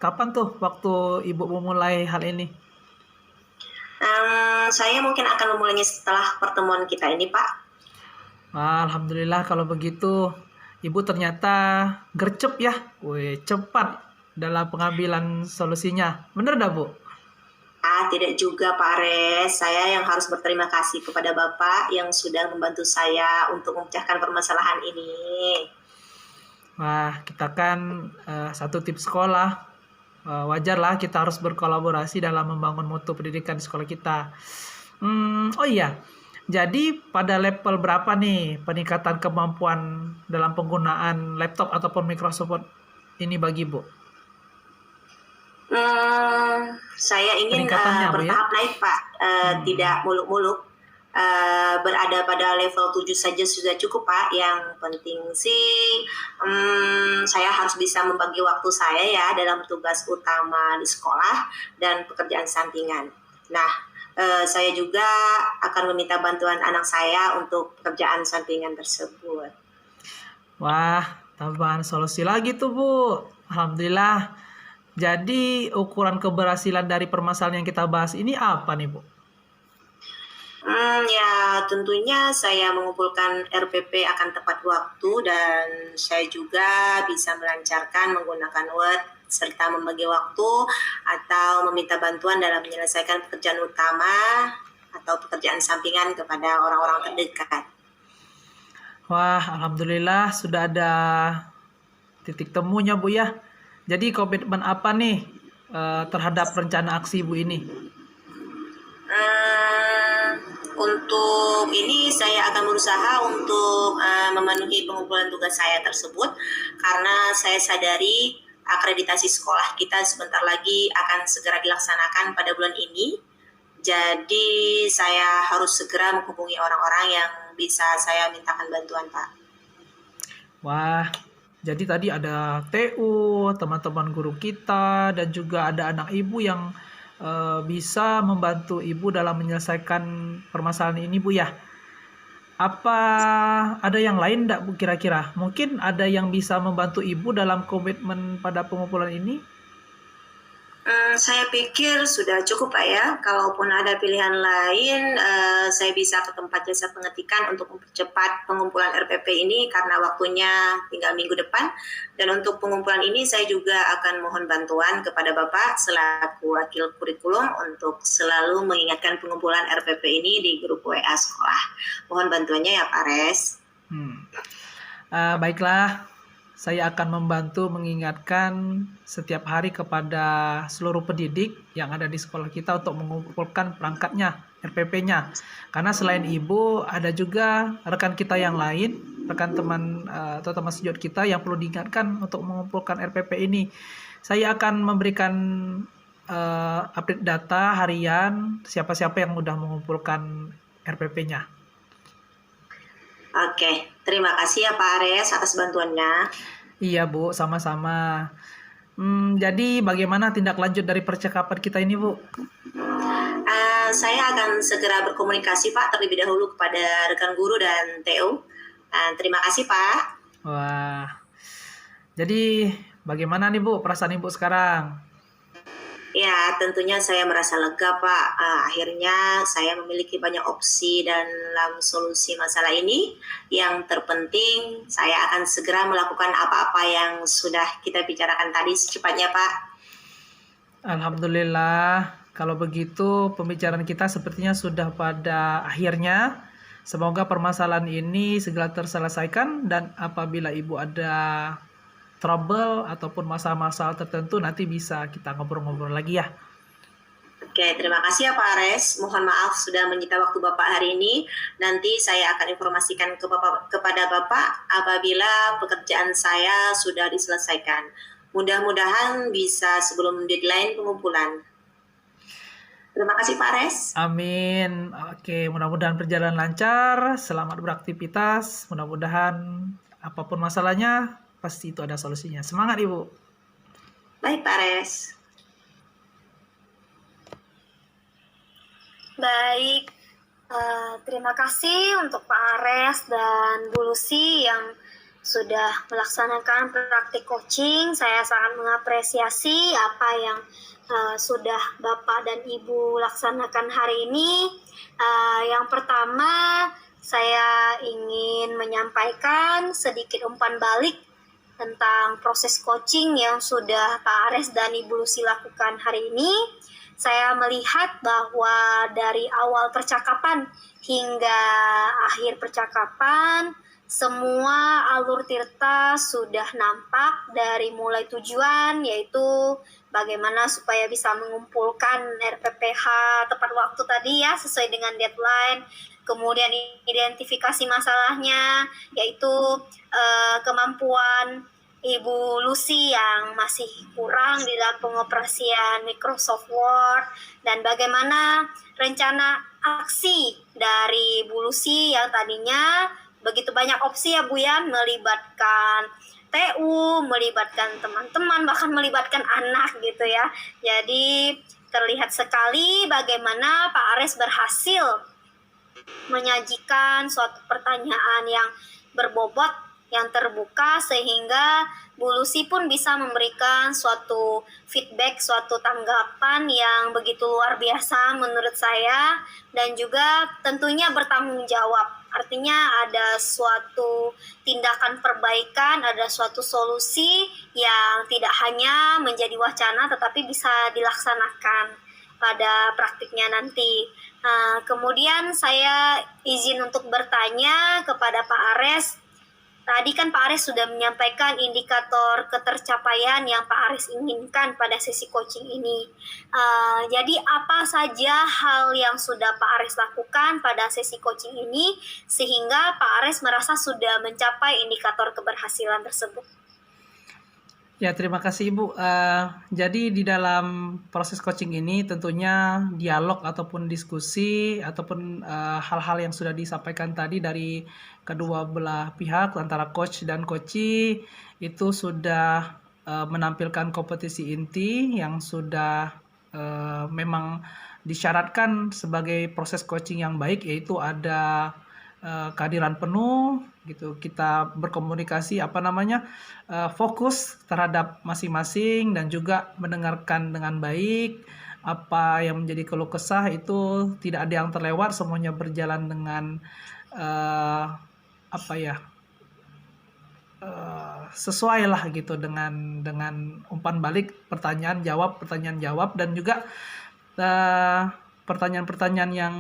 Kapan tuh waktu Ibu memulai hal ini? Saya mungkin akan memulainya setelah pertemuan kita ini, Pak. Wah, alhamdulillah kalau begitu. Ibu ternyata gercep ya. Wih, cepat dalam pengambilan solusinya. Bener dah Bu? Tidak juga Pak Ares. Saya yang harus berterima kasih kepada Bapak yang sudah membantu saya untuk memecahkan permasalahan ini. Wah, kita kan satu tim sekolah. Wajarlah kita harus berkolaborasi dalam membangun mutu pendidikan di sekolah kita. Oh iya, jadi pada level berapa nih peningkatan kemampuan dalam penggunaan laptop ataupun Microsoft ini bagi Bu? Saya ingin Peningkatannya, Bu, ya? bertahap naik Pak, tidak muluk-muluk. Berada pada level 7 saja sudah cukup Pak. Yang penting sih saya harus bisa membagi waktu saya ya dalam tugas utama di sekolah dan pekerjaan sampingan. Nah, saya juga akan meminta bantuan anak saya untuk pekerjaan sampingan tersebut. Wah, tambahan solusi lagi tuh Bu. Alhamdulillah. Jadi ukuran keberhasilan dari permasalahan yang kita bahas ini apa nih Bu? Ya tentunya saya mengumpulkan RPP akan tepat waktu dan saya juga bisa melancarkan menggunakan Word serta membagi waktu atau meminta bantuan dalam menyelesaikan pekerjaan utama atau pekerjaan sampingan kepada orang-orang terdekat. Wah, alhamdulillah sudah ada titik temunya Bu ya. Jadi komitmen apa nih terhadap rencana aksi Bu ini? Untuk ini saya akan berusaha untuk memenuhi pengumpulan tugas saya tersebut karena saya sadari akreditasi sekolah kita sebentar lagi akan segera dilaksanakan pada bulan ini. Jadi saya harus segera menghubungi orang-orang yang bisa saya mintakan bantuan, Pak. Wah, jadi tadi ada TU, teman-teman guru kita, dan juga ada anak ibu yang bisa membantu ibu dalam menyelesaikan permasalahan ini, Bu ya. Apa ada yang lain enggak, Bu, kira-kira? Mungkin ada yang bisa membantu ibu dalam komitmen pada pengumpulan ini? Saya pikir sudah cukup, Pak ya. Kalaupun ada pilihan lain, saya bisa ke tempat jasa pengetikan untuk mempercepat pengumpulan RPP ini karena waktunya tinggal minggu depan. Dan untuk pengumpulan ini saya juga akan mohon bantuan kepada Bapak selaku wakil kurikulum untuk selalu mengingatkan pengumpulan RPP ini di grup WA sekolah. Mohon bantuannya ya, Pak Res. Baiklah, saya akan membantu mengingatkan setiap hari kepada seluruh pendidik yang ada di sekolah kita untuk mengumpulkan perangkatnya, RPP-nya. Karena selain ibu, ada juga rekan kita yang lain, rekan teman atau teman sejawat kita yang perlu diingatkan untuk mengumpulkan RPP ini. Saya akan memberikan update data harian siapa-siapa yang sudah mengumpulkan RPP-nya. Oke, terima kasih ya Pak Ares atas bantuannya. Iya Bu, sama-sama. Jadi bagaimana tindak lanjut dari percakapan kita ini, Bu? Saya akan segera berkomunikasi Pak terlebih dahulu kepada rekan guru dan TU. Terima kasih Pak. Wah, jadi bagaimana nih Bu perasaan Ibu sekarang? Ya, tentunya saya merasa lega Pak. Akhirnya saya memiliki banyak opsi dalam solusi masalah ini. Yang terpenting saya akan segera melakukan apa-apa yang sudah kita bicarakan tadi secepatnya Pak. Alhamdulillah, kalau begitu pembicaraan kita sepertinya sudah pada akhirnya. Semoga permasalahan ini segera terselesaikan dan apabila Ibu ada trouble ataupun masalah-masalah tertentu nanti bisa kita ngobrol-ngobrol lagi ya. Oke, terima kasih ya Pak Ares. Mohon maaf sudah menyita waktu Bapak hari ini. Nanti saya akan informasikan kepada Bapak apabila pekerjaan saya sudah diselesaikan. Mudah-mudahan bisa sebelum deadline pengumpulan. Terima kasih Pak Ares. Amin. Oke, mudah-mudahan berjalan lancar. Selamat beraktivitas. Mudah-mudahan apapun masalahnya pasti itu ada solusinya. Semangat Ibu. Baik Pak Ares. Baik, terima kasih untuk Pak Ares dan Bu Lucy yang sudah melaksanakan praktik coaching. Saya sangat mengapresiasi apa yang sudah Bapak dan Ibu laksanakan hari ini. Yang pertama, saya ingin menyampaikan sedikit umpan balik tentang proses coaching yang sudah Pak Ares dan Ibu Lucy lakukan hari ini. Saya melihat bahwa dari awal percakapan hingga akhir percakapan, semua alur Tirta sudah nampak dari mulai tujuan, yaitu bagaimana supaya bisa mengumpulkan RPPH tepat waktu tadi ya, sesuai dengan deadline. Kemudian identifikasi masalahnya, yaitu kemampuan Ibu Lucy yang masih kurang di dalam pengoperasian Microsoft Word, dan bagaimana rencana aksi dari Bu Lucy yang tadinya begitu banyak opsi ya Bu ya, melibatkan TU, melibatkan teman-teman, bahkan melibatkan anak gitu ya. Jadi terlihat sekali bagaimana Pak Ares berhasil menyajikan suatu pertanyaan yang berbobot, yang terbuka, sehingga Bu Lucy pun bisa memberikan suatu feedback, suatu tanggapan yang begitu luar biasa menurut saya, dan juga tentunya bertanggung jawab. Artinya ada suatu tindakan perbaikan, ada suatu solusi yang tidak hanya menjadi wacana tetapi bisa dilaksanakan pada praktiknya nanti. Kemudian saya izin untuk bertanya kepada Pak Ares, Tadi kan Pak Ares sudah menyampaikan indikator ketercapaian yang Pak Ares inginkan pada sesi coaching ini. Jadi apa saja hal yang sudah Pak Ares lakukan pada sesi coaching ini sehingga Pak Ares merasa sudah mencapai indikator keberhasilan tersebut? Ya, terima kasih Ibu. Jadi di dalam proses coaching ini tentunya dialog ataupun diskusi ataupun hal-hal yang sudah disampaikan tadi dari kedua belah pihak antara coach dan coachee itu sudah menampilkan kompetisi inti yang sudah memang disyaratkan sebagai proses coaching yang baik, yaitu ada kehadiran penuh gitu, kita berkomunikasi fokus terhadap masing-masing dan juga mendengarkan dengan baik. Apa yang menjadi keluh kesah itu tidak ada yang terlewat, semuanya berjalan dengan sesuai lah gitu dengan umpan balik pertanyaan jawab dan juga pertanyaan-pertanyaan yang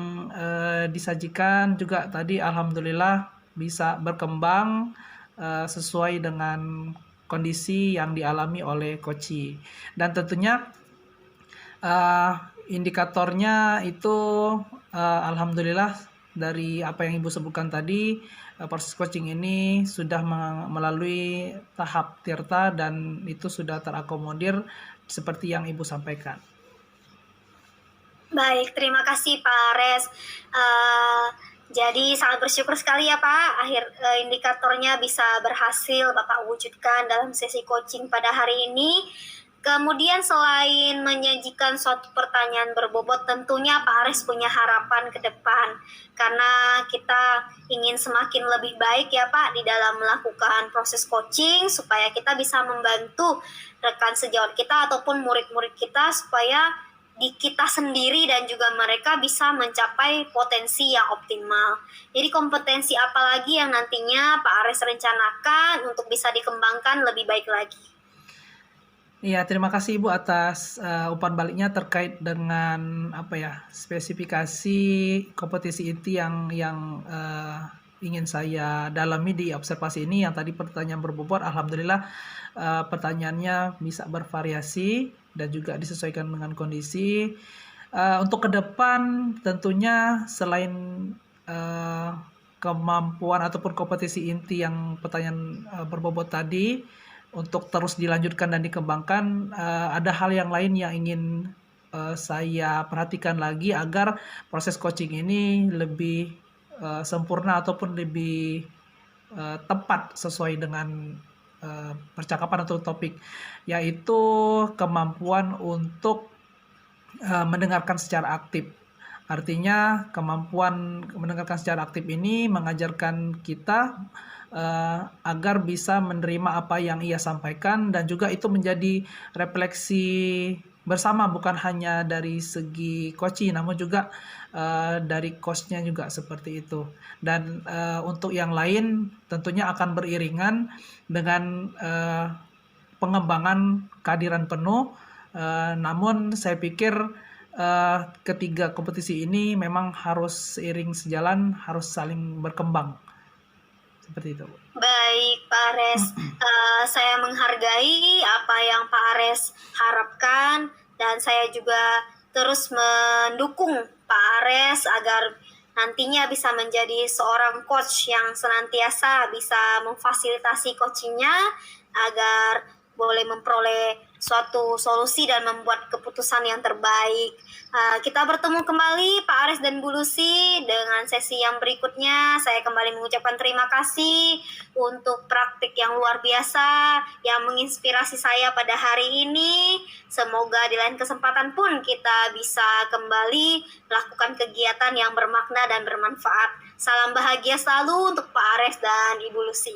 disajikan juga tadi alhamdulillah bisa berkembang sesuai dengan kondisi yang dialami oleh coachee. Dan tentunya indikatornya itu alhamdulillah dari apa yang Ibu sebutkan tadi, proses coaching ini sudah melalui tahap tirta dan itu sudah terakomodir seperti yang Ibu sampaikan. Baik, terima kasih Pak Ares. Jadi sangat bersyukur sekali ya Pak, indikatornya bisa berhasil Bapak wujudkan dalam sesi coaching pada hari ini. Kemudian selain menyajikan suatu pertanyaan berbobot, tentunya Pak Ares punya harapan ke depan. Karena kita ingin semakin lebih baik ya Pak di dalam melakukan proses coaching, supaya kita bisa membantu rekan sejawat kita ataupun murid-murid kita supaya di kita sendiri dan juga mereka bisa mencapai potensi yang optimal. Jadi kompetensi apa lagi yang nantinya Pak Ares rencanakan untuk bisa dikembangkan lebih baik lagi? Iya, terima kasih Ibu atas umpan baliknya terkait dengan spesifikasi kompetisi inti yang ingin saya dalami di observasi ini. Yang tadi pertanyaan berbobot, alhamdulillah pertanyaannya bisa bervariasi dan juga disesuaikan dengan kondisi. Untuk ke depan tentunya selain kemampuan ataupun kompetisi inti yang pertanyaan berbobot tadi, untuk terus dilanjutkan dan dikembangkan, ada hal yang lain yang ingin saya perhatikan lagi agar proses coaching ini lebih sempurna ataupun lebih tepat sesuai dengan percakapan atau topik, yaitu kemampuan untuk mendengarkan secara aktif. Artinya kemampuan mendengarkan secara aktif ini mengajarkan kita agar bisa menerima apa yang ia sampaikan dan juga itu menjadi refleksi bersama, bukan hanya dari segi coaching namun juga dari coachnya juga seperti itu. Dan untuk yang lain tentunya akan beriringan dengan pengembangan kehadiran penuh, namun saya pikir ketiga kompetisi ini memang harus seiring sejalan, harus saling berkembang seperti itu. Baik Pak Ares, saya menghargai apa yang Pak Ares harapkan dan saya juga terus mendukung Pak Ares agar nantinya bisa menjadi seorang coach yang senantiasa bisa memfasilitasi coachingnya agar boleh memperoleh suatu solusi dan membuat keputusan yang terbaik. Kita bertemu kembali Pak Ares dan Bu Lucy dengan sesi yang berikutnya. Saya kembali mengucapkan terima kasih untuk praktik yang luar biasa yang menginspirasi saya pada hari ini. Semoga di lain kesempatan pun kita bisa kembali melakukan kegiatan yang bermakna dan bermanfaat. Salam bahagia selalu untuk Pak Ares dan Ibu Lucy.